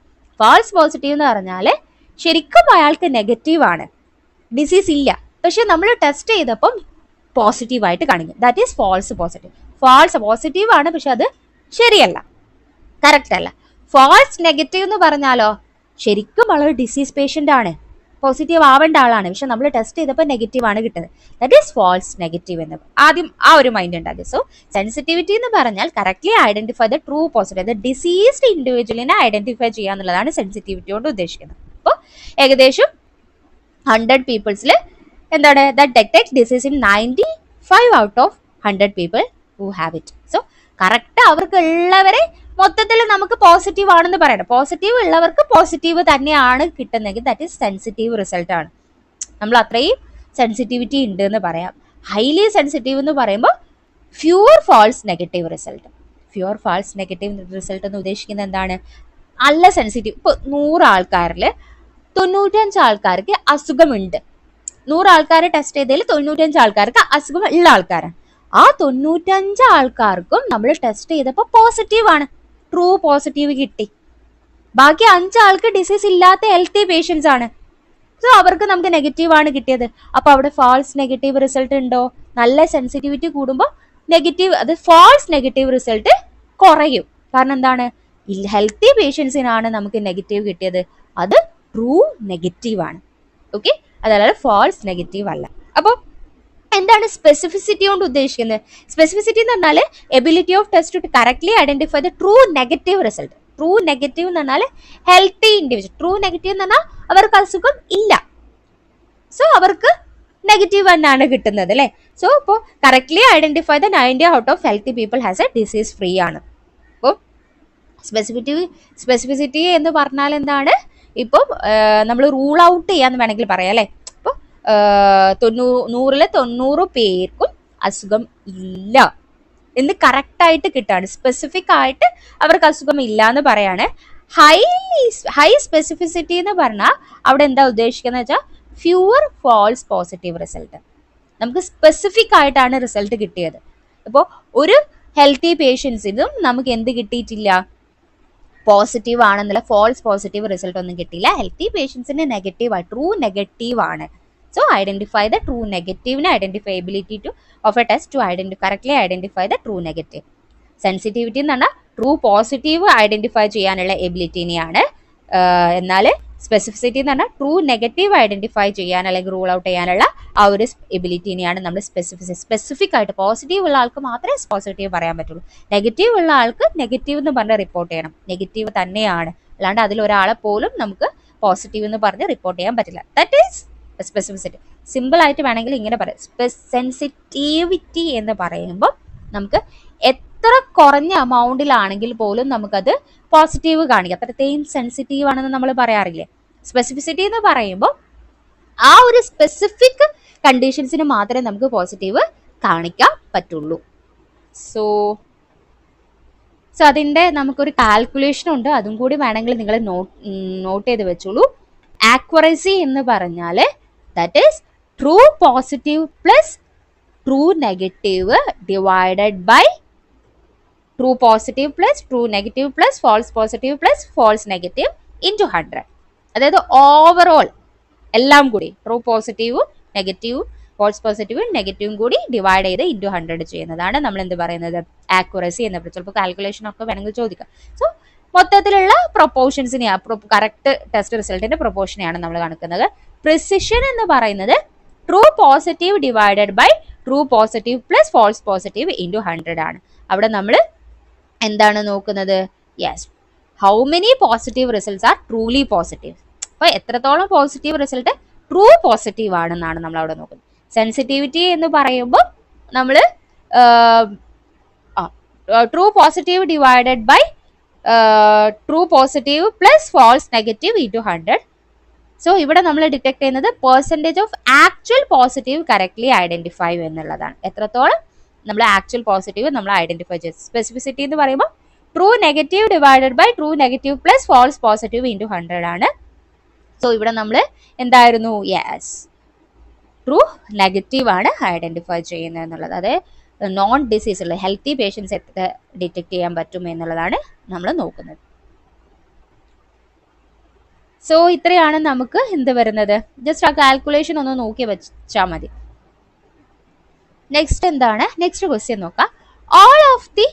Speaker 1: ഫാൾസ് പോസിറ്റീവ് എന്ന് പറഞ്ഞാല് ശരിക്കും അയാൾക്ക് നെഗറ്റീവ് ആണ്, ഡിസീസ് ഇല്ല, പക്ഷെ നമ്മൾ ടെസ്റ്റ് ചെയ്തപ്പം പോസിറ്റീവ് ആയിട്ട് കാണിക്കും, that is false positive. False positive ആണ് പക്ഷെ അത് ശരിയല്ല, കറക്റ്റ് അല്ല. ഫാൾസ് നെഗറ്റീവ് എന്ന് പറഞ്ഞാലോ ശരിക്കും വളരെ ഡിസീസ് പേഷ്യന്റ് ആണ്, പോസിറ്റീവ് ആവേണ്ട ആളാണ്, പക്ഷെ നമ്മൾ ടെസ്റ്റ് ചെയ്തപ്പോൾ നെഗറ്റീവ് ആണ് കിട്ടുന്നത്. ദാറ്റ് ഈസ് ഫാൾസ് നെഗറ്റീവ് എന്ന് ആദ്യം ആ ഒരു മൈൻഡ് ഉണ്ടാക്കി. സോ സെൻസിറ്റിവിറ്റി എന്ന് പറഞ്ഞാൽ correctly identify the true positive, അത് ഡിസീസ്ഡ് ഇൻഡിവിജ്വലിനെ ഐഡന്റിഫൈ ചെയ്യുക എന്നുള്ളതാണ് സെൻസിറ്റിവിറ്റി കൊണ്ട് ഉദ്ദേശിക്കുന്നത്. അപ്പോൾ ഏകദേശം 100 പീപ്പിൾസിൽ എന്താണ് that detect disease in 95 out of 100 people who have it. So correct അവർക്കുള്ളവരെ മൊത്തത്തിൽ നമുക്ക് പോസിറ്റീവ് ആണെന്ന് പറയണം. പോസിറ്റീവ് ഉള്ളവർക്ക് പോസിറ്റീവ് തന്നെയാണ് കിട്ടുന്നതെങ്കിൽ ദാറ്റ് ഈസ് സെൻസിറ്റീവ് റിസൾട്ട് ആണ്. നമ്മൾ അത്രയും സെൻസിറ്റിവിറ്റി ഉണ്ട് എന്ന് പറയാം. ഹൈലി സെൻസിറ്റീവ് എന്ന് പറയുമ്പോൾ fewer false negative result. Fewer false negative result എന്ന് ഉദ്ദേശിക്കുന്നത് എന്താണ്? നല്ല സെൻസിറ്റീവ്. ഇപ്പോൾ 100 ആൾക്കാരിൽ 95 ആൾക്കാർക്ക് അസുഖമുണ്ട്. 100 ആൾക്കാരെ ടെസ്റ്റ് ചെയ്തതിൽ 95 ആൾക്കാർക്ക് അസുഖം ഉള്ള ആൾക്കാരാണ്. ആ 95 ആൾക്കാർക്കും നമ്മൾ ടെസ്റ്റ് ചെയ്തപ്പോൾ പോസിറ്റീവ് ആണ്, ട്രൂ പോസിറ്റീവ് കിട്ടി. ബാക്കി 5 ആൾക്ക് ഡിസീസ് ഇല്ലാത്ത ഹെൽത്തി പേഷ്യൻസ് ആണ്. സോ അവർക്ക് നമുക്ക് നെഗറ്റീവ് ആണ് കിട്ടിയത്. അപ്പൊ അവിടെ ഫാൾസ് നെഗറ്റീവ് റിസൾട്ട് ഉണ്ടോ? നല്ല സെൻസിറ്റിവിറ്റി കൂടുമ്പോൾ നെഗറ്റീവ്, അത് ഫാൾസ് നെഗറ്റീവ് റിസൾട്ട് കുറയും. കാരണം എന്താണ്? ഹെൽത്തി പേഷ്യൻസിനാണ് നമുക്ക് നെഗറ്റീവ് കിട്ടിയത്, അത് ട്രൂ നെഗറ്റീവ് ആണ്. ഓക്കെ, അതല്ലാതെ ഫാൾസ് നെഗറ്റീവ് അല്ല. അപ്പോൾ എന്താണ് സ്പെസിഫിസിറ്റി കൊണ്ട് ഉദ്ദേശിക്കുന്നത്? സ്പെസിഫിസിറ്റി എന്ന് പറഞ്ഞാൽ ability of test to correctly identify the true negative result. True negative എന്ന് പറഞ്ഞാൽ ഹെൽത്തി ഇൻഡിവിജ്വൽ. ട്രൂ നെഗറ്റീവ് എന്ന് പറഞ്ഞാൽ അവർക്ക് അസുഖം ഇല്ല, സോ അവർക്ക് നെഗറ്റീവ് തന്നെയാണ് കിട്ടുന്നത് അല്ലേ. സോ ഇപ്പോൾ correctly identify the 90 out of healthy people has A disease free ആണ്. അപ്പോൾ സ്പെസിഫിസിറ്റി എന്ന് പറഞ്ഞാൽ എന്താണ്? ഇപ്പം നമ്മൾ റൂൾ ഔട്ട് ചെയ്യാന്ന് വേണമെങ്കിൽ പറയാം അല്ലേ. ഇപ്പോൾ 100-ൽ 90 പേർക്കും അസുഖം ഇല്ല എന്ന് കറക്റ്റായിട്ട് കിട്ടാണ്. സ്പെസിഫിക് ആയിട്ട് അവർക്ക് അസുഖം ഇല്ല എന്ന് പറയാണ്. ഹൈ സ്പെസിഫിസിറ്റി എന്ന് പറഞ്ഞാൽ അവിടെ എന്താ ഉദ്ദേശിക്കുന്നത് വെച്ചാൽ ഫ്യൂവർ ഫാൾസ് പോസിറ്റീവ് റിസൾട്ട്. നമുക്ക് സ്പെസിഫിക് ആയിട്ടാണ് റിസൾട്ട് കിട്ടിയത്. ഇപ്പോൾ ഒരു ഹെൽത്തി പേഷ്യൻസിനും നമുക്ക് എന്ത് കിട്ടിയിട്ടില്ല? പോസിറ്റീവ് ആണെന്നുള്ള ഫാൾസ് പോസിറ്റീവ് റിസൾട്ട് ഒന്നും കിട്ടിയില്ല. ഹെൽത്തി പേഷ്യൻസിന് നെഗറ്റീവ് ആണ്, ട്രൂ നെഗറ്റീവ് ആണ്. So identify the true negative and identifiability of a test to correctly identify the true negative. Sensitivity എന്ന് പറഞ്ഞാൽ true positive identify ചെയ്യാനുള്ള എബിലിറ്റിനെയാണ്. എന്നാൽ സ്പെസിഫിസിറ്റി എന്ന് പറഞ്ഞാൽ ട്രൂ നെഗറ്റീവ് ഐഡന്റിഫൈ ചെയ്യാൻ അല്ലെങ്കിൽ റൂൾ ഔട്ട് ചെയ്യാനുള്ള ആ ഒരു എബിലിറ്റിനെയാണ് നമ്മൾ സ്പെസിഫിക് ആയിട്ട്. പോസിറ്റീവ് ഉള്ള ആൾക്ക് മാത്രമേ പോസിറ്റീവ് പറയാൻ പറ്റുള്ളൂ. നെഗറ്റീവ് ഉള്ള ആൾക്ക് നെഗറ്റീവ് എന്ന് പറഞ്ഞ് റിപ്പോർട്ട് ചെയ്യണം. നെഗറ്റീവ് തന്നെയാണ്, അല്ലാണ്ട് അതിൽ ഒരാളെ പോലും നമുക്ക് പോസിറ്റീവ് എന്ന് പറഞ്ഞ് റിപ്പോർട്ട് ചെയ്യാൻ പറ്റില്ല. That is specificity. സിമ്പിൾ ആയിട്ട് വേണമെങ്കിൽ ഇങ്ങനെ പറയാം. സെൻസിറ്റിവിറ്റി എന്ന് പറയുമ്പോൾ നമുക്ക് എത്ര കുറഞ്ഞ എമൗണ്ടിലാണെങ്കിൽ പോലും നമുക്കത് പോസിറ്റീവ് കാണിക്കാം. അത്രയും സെൻസിറ്റീവ് ആണെന്ന് നമ്മൾ പറയാറില്ലേ. സ്പെസിഫിസിറ്റി എന്ന് പറയുമ്പോൾ ആ ഒരു സ്പെസിഫിക് കണ്ടീഷൻസിന് മാത്രമേ നമുക്ക് പോസിറ്റീവ് കാണിക്കാൻ പറ്റുള്ളൂ. സോ അതിൻ്റെ നമുക്കൊരു കാൽക്കുലേഷൻ ഉണ്ട്, അതും കൂടി വേണമെങ്കിൽ നിങ്ങൾ നോട്ട് ചെയ്ത് വെച്ചോളൂ. ആക്യുറസി എന്ന് പറഞ്ഞാൽ that is true positive plus true negative divided by true positive plus true negative plus false positive plus false negative into 100. അതായത് ഓവറോൾ എല്ലാം കൂടി ട്രൂ പോസിറ്റീവും നെഗറ്റീവും ഫാൾസ് പോസിറ്റീവും നെഗറ്റീവും കൂടി ഡിവൈഡ് ചെയ്ത് ഇൻറ്റു 100 ചെയ്യുന്നതാണ് നമ്മൾ എന്ത് പറയുന്നത്? ആക്യുറസി എന്ന് പറയുന്നത്. ചിലപ്പോൾ കാൽക്കുലേഷൻ ഒക്കെ വേണമെങ്കിൽ ചോദിക്കാം. സോ മൊത്തത്തിലുള്ള പ്രൊപ്പോർഷൻസിനെ കറക്റ്റ് ടെസ്റ്റ് റിസൾട്ടിന്റെ പ്രൊപ്പോർഷനെയാണ് നമ്മൾ കാണിക്കുന്നത്. പ്രിസിഷൻ എന്ന് പറയുന്നത് true positive divided by true positive plus false positive into 100 ആണ്. അവിടെ നമ്മൾ എന്താണ് നോക്കുന്നത്? Yes, how many positive results are truly positive. അപ്പോൾ എത്രത്തോളം പോസിറ്റീവ് റിസൾട്ട് ട്രൂ പോസിറ്റീവ് ആണെന്നാണ് നമ്മൾ അവിടെ നോക്കുന്നത്. സെൻസിറ്റിവിറ്റി എന്ന് പറയുമ്പോൾ നമ്മൾ true positive divided by true positive plus false negative into 100. So ഇവിടെ നമ്മൾ ഡിറ്റക്ട് ചെയ്യുന്നത് percentage of actual positive correctly identify എന്നുള്ളതാണ്. എത്രത്തോളം നമ്മൾ ആക്ച്വൽ പോസിറ്റീവ് നമ്മൾ ഐഡന്റിഫൈ ചെയ്തു. സ്പെസിഫിസിറ്റി എന്ന് പറയുമ്പോൾ true negative divided by true negative plus false positive into 100 ആണ്. സോ ഇവിടെ നമ്മൾ എന്തായിരുന്നു? യെസ്, ട്രൂ നെഗറ്റീവ് ആണ് ഐഡന്റിഫൈ ചെയ്യുന്നത് എന്നുള്ളത്. അത് നോൺ ഡിസീസ് ഉള്ള ഹെൽത്തി പേഷ്യൻസ് എത്ര ഡിറ്റക്ട് ചെയ്യാൻ പറ്റും എന്നുള്ളതാണ് നമ്മൾ നോക്കുന്നത്. സോ ഇത്രയാണ് നമുക്ക് എന്ത് വരുന്നത്? ജസ്റ്റ് ആ കാൽക്കുലേഷൻ ഒന്ന് നോക്കി വെച്ചാൽ മതി. നെക്സ്റ്റ് എന്താണ്? നെക്സ്റ്റ് ക്വസ്റ്റ്യൻ നോക്കാം. All of the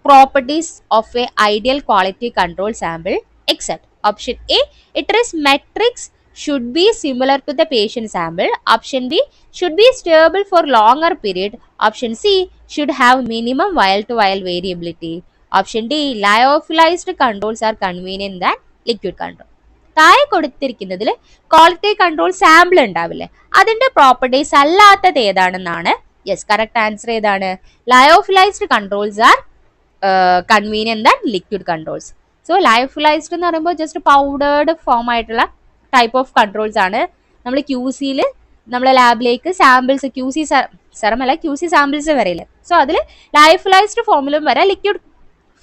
Speaker 1: properties of a ideal quality control sample except option A, its metrics should be similar to the patient sample. Option B, should be stable for longer period. Option C, should have minimum vial to vial variability. Option D, lyophilized controls are convenient than liquid control. താഴെ കൊടുത്തിരിക്കുന്നതിൽ quality control sample ഉണ്ടാവില്ലേ, അതിന്റെ properties അല്ലാത്തത് ഏതാണെന്നാണ്. Yes, correct answer ഏതാണ്? Lyophilized controls are convenient than liquid controls. So lyophilized എന്ന് പറയുമ്പോൾ just powdered form ആയിട്ടുള്ള type of controls ആണ്. നമ്മൾ QC-യിൽ നമ്മളെ ലാബിലേക്ക് സാമ്പിൾസ് QC സെറം അല്ല QC സാമ്പിൾസ് വരെയില്ലേ, സോ അതിൽ ലയോഫിലൈസ്ഡ് ഫോമിലും വരാം, ലിക്വിഡ്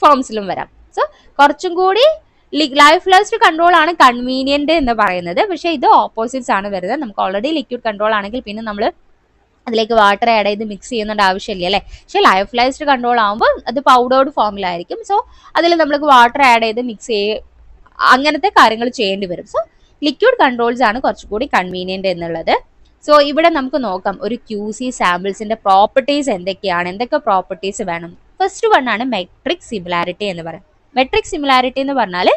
Speaker 1: ഫോംസിലും വരാം. സോ കുറച്ചും കൂടി ലയോഫിലൈസ്ഡ് കൺട്രോൾ ആണ് കൺവീനിയന്റ് എന്ന് പറയുന്നത്. പക്ഷേ ഇത് ഓപ്പോസിറ്റ്സ് ആണ് വരുന്നത്. നമുക്ക് ഓൾറെഡി ലിക്വിഡ് കൺട്രോൾ ആണെങ്കിൽ പിന്നെ നമ്മൾ അതിലേക്ക് വാട്ടർ ആഡ് ചെയ്ത് മിക്സ് ചെയ്യുന്നതിൻ്റെ ആവശ്യമില്ല അല്ലേ. പക്ഷേ ലയോഫിലൈസ്ഡ് കൺട്രോൾ ആകുമ്പോൾ അത് പൗഡേർഡ് ഫോമിലായിരിക്കും. സോ അതിൽ നമ്മൾക്ക് വാട്ടർ ആഡ് ചെയ്ത് മിക്സ് അങ്ങനത്തെ കാര്യങ്ങൾ ചെയ്യേണ്ടി വരും. സോ ലിക്വിഡ് കൺട്രോൾസ് ആണ് കുറച്ചുകൂടി കൺവീനിയന്റ് എന്നുള്ളത്. സോ ഇവിടെ നമുക്ക് നോക്കാം ഒരു QC സാമ്പിൾസിന്റെ പ്രോപ്പർട്ടീസ് എന്തൊക്കെയാണ്, എന്തൊക്കെ പ്രോപ്പർട്ടീസ് വേണം. ഫസ്റ്റ് വൺ ആണ് മെട്രിക് സിമിലാരിറ്റി എന്ന് പറയുന്നത്. മെട്രിക് സിമിലാരിറ്റി എന്ന് പറഞ്ഞാൽ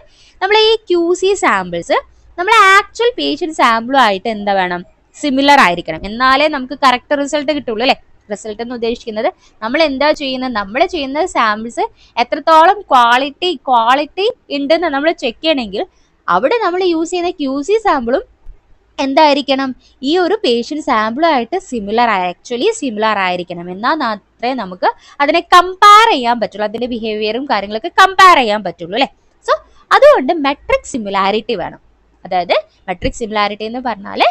Speaker 1: നമ്മൾ ഈ QC സാമ്പിൾസ് നമ്മൾ ആക്ച്വൽ പേഷ്യന്റ് സാമ്പിളും ആയിട്ട് എന്താ വേണം, സിമിലർ ആയിരിക്കണം, എന്നാലേ നമുക്ക് കറക്റ്റ് റിസൾട്ട് കിട്ടുള്ളൂ അല്ലേ. റിസൾട്ട് എന്ന് ഉദ്ദേശിക്കുന്നത് നമ്മൾ എന്താ ചെയ്യുന്നത്, നമ്മൾ ചെയ്യുന്ന സാമ്പിൾസ് എത്രത്തോളം ക്വാളിറ്റി ഉണ്ടെന്ന് നമ്മൾ ചെക്ക് ചെയ്യണമെങ്കിൽ അവിടെ നമ്മൾ യൂസ് ചെയ്യുന്ന QC സാമ്പിളും എന്തായിരിക്കണം, ഈ ഒരു പേഷ്യന്റ് സാമ്പിളുമായിട്ട് ആക്ച്വലി സിമിലർ ആയിരിക്കണം. എന്നാൽ മാത്രമേ നമുക്ക് അതിനെ കമ്പയർ ചെയ്യാൻ പറ്റുള്ളൂ, അതിന്റെ ബിഹേവിയറും കാര്യങ്ങളൊക്കെ കമ്പയർ ചെയ്യാൻ പറ്റുള്ളൂ അല്ലേ. സോ അതുകൊണ്ട് മെട്രിക് സിമിലാരിറ്റി വേണം. അതായത് മെട്രിക് സിമിലാരിറ്റി എന്ന് പറഞ്ഞാൽ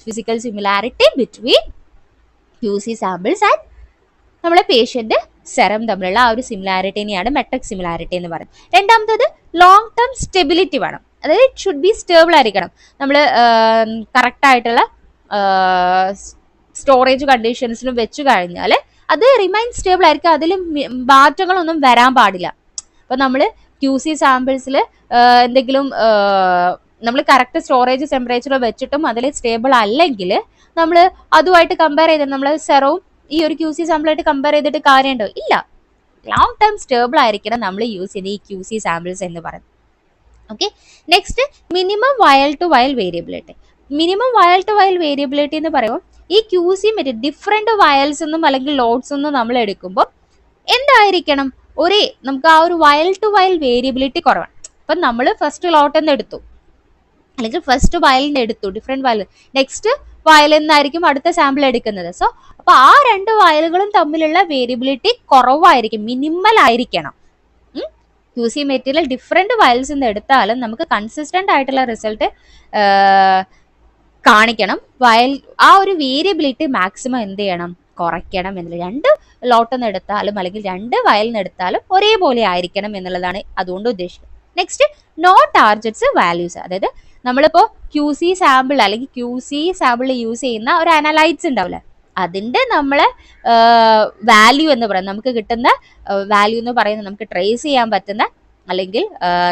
Speaker 1: physical similarity between QC samples and നമ്മളെ പേഷ്യന്റ് സെറം തമ്മിലുള്ള ആ ഒരു സിമിലാരിറ്റിനെയാണ് മെട്രിക് സിമിലാരിറ്റി എന്ന് പറയുന്നത്. രണ്ടാമത്തത് ലോങ് ടേം സ്റ്റെബിലിറ്റി വേണം. അതായത് ഇറ്റ് ഷുഡ് ബി സ്റ്റേബിൾ ആയിരിക്കണം. നമ്മൾ കറക്റ്റ് ആയിട്ടുള്ള സ്റ്റോറേജ് കണ്ടീഷൻസിലും വെച്ച് കഴിഞ്ഞാൽ അത് റിമൈൻ സ്റ്റേബിൾ ആയിരിക്കും, അതിൽ മാറ്റങ്ങളൊന്നും വരാൻ പാടില്ല. അപ്പോൾ നമ്മൾ QC സാമ്പിൾസിൽ എന്തെങ്കിലും നമ്മൾ കറക്റ്റ് സ്റ്റോറേജ് ടെമ്പറേച്ചർ വെച്ചിട്ടും അതിൽ സ്റ്റേബിൾ അല്ലെങ്കിൽ നമ്മൾ അതുമായിട്ട് കമ്പയർ ചെയ്ത് നമ്മൾ സെറവും ഈ ഒരു QC സാമ്പിളായിട്ട് കമ്പയർ ചെയ്തിട്ട് കാര്യമുണ്ടോ? ഇല്ല. ലോങ് ടേം സ്റ്റേബിൾ ആയിരിക്കണം നമ്മൾ യൂസ് ചെയ്യുന്ന ഈ QC സാമ്പിൾസ് എന്ന് പറയുന്നത്. ഓക്കെ, നെക്സ്റ്റ് മിനിമം വയൽ ടു വയൽ വേരിയബിലിറ്റി. മിനിമം വയൽ ടു വയൽ വേരിയബിലിറ്റി എന്ന് പറയുമ്പോൾ ഈ QC ഡിഫറെന്റ് വയൽസ് ഒന്നും അല്ലെങ്കിൽ ലോഡ്സ് ഒന്നും നമ്മൾ എടുക്കുമ്പോൾ എന്തായിരിക്കണം, നമുക്ക് ആ ഒരു വയൽ ടു വയൽ വേരിയബിലിറ്റി കുറവാണ്. അപ്പം നമ്മൾ ഫസ്റ്റ് ലോട്ട് എന്ന് എടുത്തു അല്ലെങ്കിൽ ഫസ്റ്റ് വയലിന് എടുത്തു ഡിഫറെന്റ് വയൽ, നെക്സ്റ്റ് വയലിൽ നിന്നായിരിക്കും അടുത്ത സാമ്പിൾ എടുക്കുന്നത്. സോ അപ്പോൾ ആ രണ്ട് വയലുകളും തമ്മിലുള്ള വേരിയബിലിറ്റി കുറവായിരിക്കും, മിനിമൽ ആയിരിക്കണം. QC മെറ്റീരിയൽ ഡിഫറെന്റ് വയൽസ് നിന്ന് എടുത്താലും നമുക്ക് കൺസിസ്റ്റന്റ് ആയിട്ടുള്ള റിസൾട്ട് കാണിക്കണം. ആ ഒരു വേരിയബിലിറ്റി മാക്സിമം എന്ത് ചെയ്യണം, കുറയ്ക്കണം എന്നുള്ളത്. രണ്ട് ലോട്ട് നിന്ന് എടുത്താലും അല്ലെങ്കിൽ രണ്ട് വയലിൽ നിന്ന് എടുത്താലും ഒരേപോലെ ആയിരിക്കണം എന്നുള്ളതാണ് അതുകൊണ്ട് ഉദ്ദേശിക്കുന്നത്. Next no targets values. അതായത് നമ്മളിപ്പോൾ QC സാമ്പിൾ അല്ലെങ്കിൽ QC സാമ്പിളിൽ യൂസ് ചെയ്യുന്ന ഒരു അനലൈറ്റ്സ് ഉണ്ടാവില്ല, അതിൻ്റെ നമ്മളെ വാല്യൂ എന്ന് പറയുന്നത്, നമുക്ക് കിട്ടുന്ന വാല്യൂ എന്ന് പറയുന്നത് നമുക്ക് ട്രേസ് ചെയ്യാൻ പറ്റുന്ന അല്ലെങ്കിൽ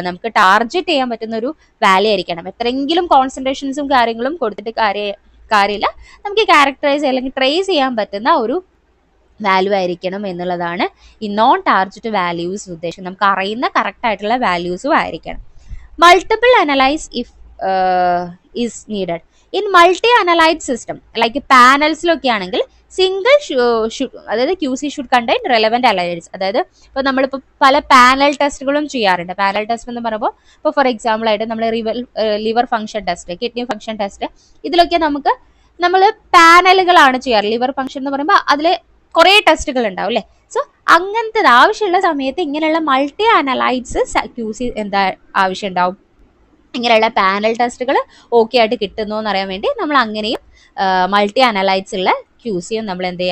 Speaker 1: നമുക്ക് ടാർജറ്റ് ചെയ്യാൻ പറ്റുന്ന ഒരു വാല്യൂ ആയിരിക്കണം. എത്രയെങ്കിലും കോൺസെൻട്രേഷൻസും കാര്യങ്ങളും കൊടുത്തിട്ട് കാര്യമില്ല, നമുക്ക് ക്യാരക്ടറൈസ് അല്ലെങ്കിൽ ട്രേസ് ചെയ്യാൻ പറ്റുന്ന ഒരു വാല്യൂ ആയിരിക്കണം എന്നുള്ളതാണ് ഈ നോൺ ടാർജറ്റ് വാല്യൂസ് ഉദ്ദേശം. നമുക്ക് അറിയുന്ന കറക്റ്റ് ആയിട്ടുള്ള വാല്യൂസും ആയിരിക്കണം. Multiple analyse if is needed. In multi analyte system like പാനൽസിലൊക്കെ ആണെങ്കിൽ സിംഗിൾ അതായത് QC should contain relevant analytes. അതായത് ഇപ്പോൾ നമ്മളിപ്പോൾ പല പാനൽ ടെസ്റ്റുകളും ചെയ്യാറുണ്ട്. പാനൽ ടെസ്റ്റ് എന്ന് പറയുമ്പോൾ ഇപ്പോൾ ഫോർ എക്സാമ്പിൾ ആയിട്ട് നമ്മൾ liver function test, kidney function test, ഇതിലൊക്കെ നമ്മൾ പാനലുകളാണ് ചെയ്യാറ്. ലിവർ ഫംഗ്ഷൻ എന്ന് പറയുമ്പോൾ അതിൽ കുറേ ടെസ്റ്റുകൾ ഉണ്ടാവും അല്ലേ. സോ അങ്ങനത്തെ ആവശ്യമുള്ള സമയത്ത് ഇങ്ങനെയുള്ള മൾട്ടി അനലൈറ്റ്സ് QC എന്താ ആവശ്യം ഉണ്ടാവും, ഇങ്ങനെയുള്ള പാനൽ ടെസ്റ്റുകൾ ഓക്കെ ആയിട്ട് കിട്ടുന്നു എന്നറിയാൻ വേണ്ടി നമ്മൾ അങ്ങനെയും മൾട്ടി അനലൈറ്റ്സ് ഉള്ള QCയും നമ്മൾ എന്ത്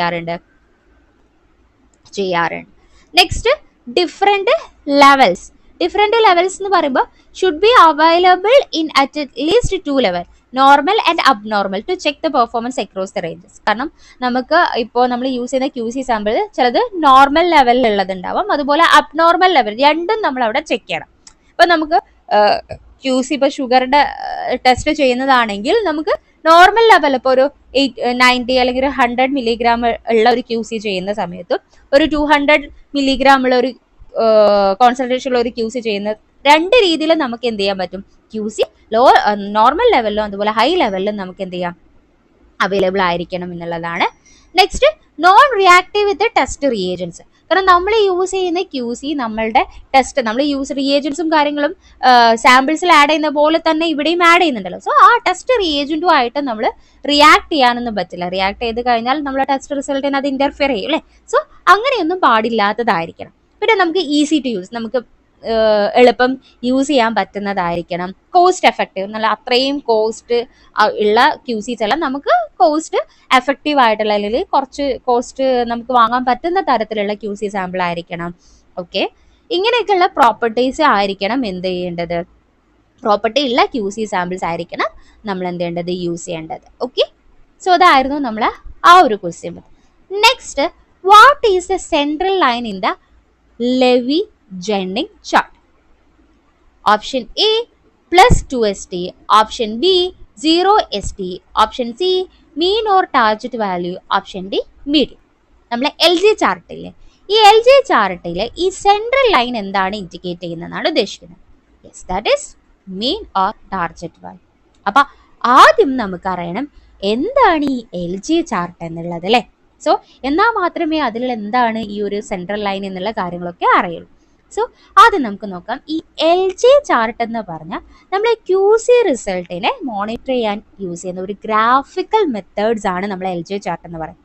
Speaker 1: ചെയ്യാറുണ്ട്. Next different levels. Different levels എന്ന് പറയുമ്പോൾ should be available in at least 2 level, normal and abnormal, to check the performance across the ranges. കാരണം നമുക്ക് ഇപ്പോൾ നമ്മൾ യൂസ് ചെയ്യുന്ന QC സാമ്പിൾ ചിലത് നോർമൽ ലെവലിൽ ഉള്ളതുണ്ടാവും, അതുപോലെ അബ്നോർമൽ ലെവൽ, രണ്ടും നമ്മൾ അവിടെ ചെക്ക് ചെയ്യണം. ഇപ്പം നമുക്ക് QC ഇപ്പോൾ ഷുഗറിന്റെ ടെസ്റ്റ് ചെയ്യുന്നതാണെങ്കിൽ നമുക്ക് നോർമൽ ലെവൽ ഇപ്പോൾ ഒരു 90 അല്ലെങ്കിൽ ഒരു 100 മില്ലിഗ്രാം ഉള്ള ഒരു QC ചെയ്യുന്ന സമയത്തും ഒരു 200 മില്ലിഗ്രാം ഉള്ള ഒരു കോൺസെൻട്രേഷൻ ഉള്ള ഒരു ക്യൂ സി ചെയ്യുന്നത്. രണ്ട് രീതിയിൽ നമുക്ക് എന്ത് ചെയ്യാൻ പറ്റും, ക്യൂ സി നോർമൽ ലെവലിലും അതുപോലെ ഹൈ ലെവലിലും നമുക്ക് എന്ത് ചെയ്യാം, അവൈലബിൾ ആയിരിക്കണം എന്നുള്ളതാണ്. നെക്സ്റ്റ്, നോൺ റിയാക്റ്റീവ് വിത്ത് ടെസ്റ്റ് റിയേജൻസ്. കാരണം നമ്മൾ യൂസ് ചെയ്യുന്ന ക്യൂ സി നമ്മളുടെ ടെസ്റ്റ്, നമ്മൾ യൂസ് റിയേജൻസും കാര്യങ്ങളും സാമ്പിൾസിൽ ആഡ് ചെയ്യുന്ന പോലെ തന്നെ ഇവിടെയും ആഡ് ചെയ്യുന്നുണ്ടല്ലോ. സോ ആ ടെസ്റ്റ് റിയേജൻറ്റും ആയിട്ട് നമ്മൾ റിയാക്ട് ചെയ്യാനൊന്നും പറ്റില്ല. റിയാക്ട് ചെയ്ത് കഴിഞ്ഞാൽ നമ്മളെ ടെസ്റ്റ് റിസൾട്ടിന് അത് ഇന്റർഫിയർ ചെയ്യും അല്ലേ. സോ അങ്ങനെയൊന്നും പാടില്ലാത്തതായിരിക്കണം. പിന്നെ നമുക്ക് ഈസി ടു യൂസ്, നമുക്ക് എളുപ്പം യൂസ് ചെയ്യാൻ പറ്റുന്നതായിരിക്കണം. കോസ്റ്റ് എഫക്റ്റീവ്, നല്ല അത്രയും കോസ്റ്റ് ഉള്ള ക്യൂ സീസ് എല്ലാം നമുക്ക് കോസ്റ്റ് എഫക്റ്റീവ് ആയിട്ടുള്ള, അല്ലെങ്കിൽ കുറച്ച് കോസ്റ്റ് നമുക്ക് വാങ്ങാൻ പറ്റുന്ന തരത്തിലുള്ള ക്യൂ സി സാമ്പിൾ ആയിരിക്കണം. ഓക്കെ, ഇങ്ങനെയൊക്കെയുള്ള പ്രോപ്പർട്ടീസ് ആയിരിക്കണം എന്ത് ചെയ്യേണ്ടത്, പ്രോപ്പർട്ടി ഉള്ള ക്യൂ സി സാമ്പിൾസ് ആയിരിക്കണം നമ്മൾ എന്ത് ചെയ്യേണ്ടത്, യൂസ് ചെയ്യേണ്ടത്. ഓക്കെ, സോ അതായിരുന്നു നമ്മൾ ആ ഒരു question. Next, what is the central line in the Levy-Jennings chart? Option A plus 2ST, option B 0ST, option C mean or target value, option D median. നമ്മളെ LG ചാർട്ടില്ലേ, ഈ LG ചാർട്ടിലെ ഈ central line എന്താണ് indicate ചെയ്യുന്നതാണ് ഉദ്ദേശിക്കുന്നത്. Yes, that is mean or target value. അപ്പൊ ആദ്യം നമുക്കറിയണം എന്താണ് ഈ LG ചാർട്ട് എന്നുള്ളത് അല്ലേ. സോ എന്നാൽ മാത്രമേ അതിൽ എന്താണ് ഈ ഒരു സെൻട്രൽ ലൈൻ എന്നുള്ള കാര്യങ്ങളൊക്കെ അറിയുള്ളൂ. സോ ആദ്യം നമുക്ക് നോക്കാം, ഈ LG ചാർട്ട് എന്ന് പറഞ്ഞാൽ നമ്മൾ ക്യൂ സി റിസൾട്ടിനെ മോണിറ്റർ ചെയ്യാൻ യൂസ് ചെയ്യുന്ന ഒരു ഗ്രാഫിക്കൽ മെത്തേഡ്സ് ആണ് നമ്മൾ LG ചാർട്ട് എന്ന് പറയുന്നത്.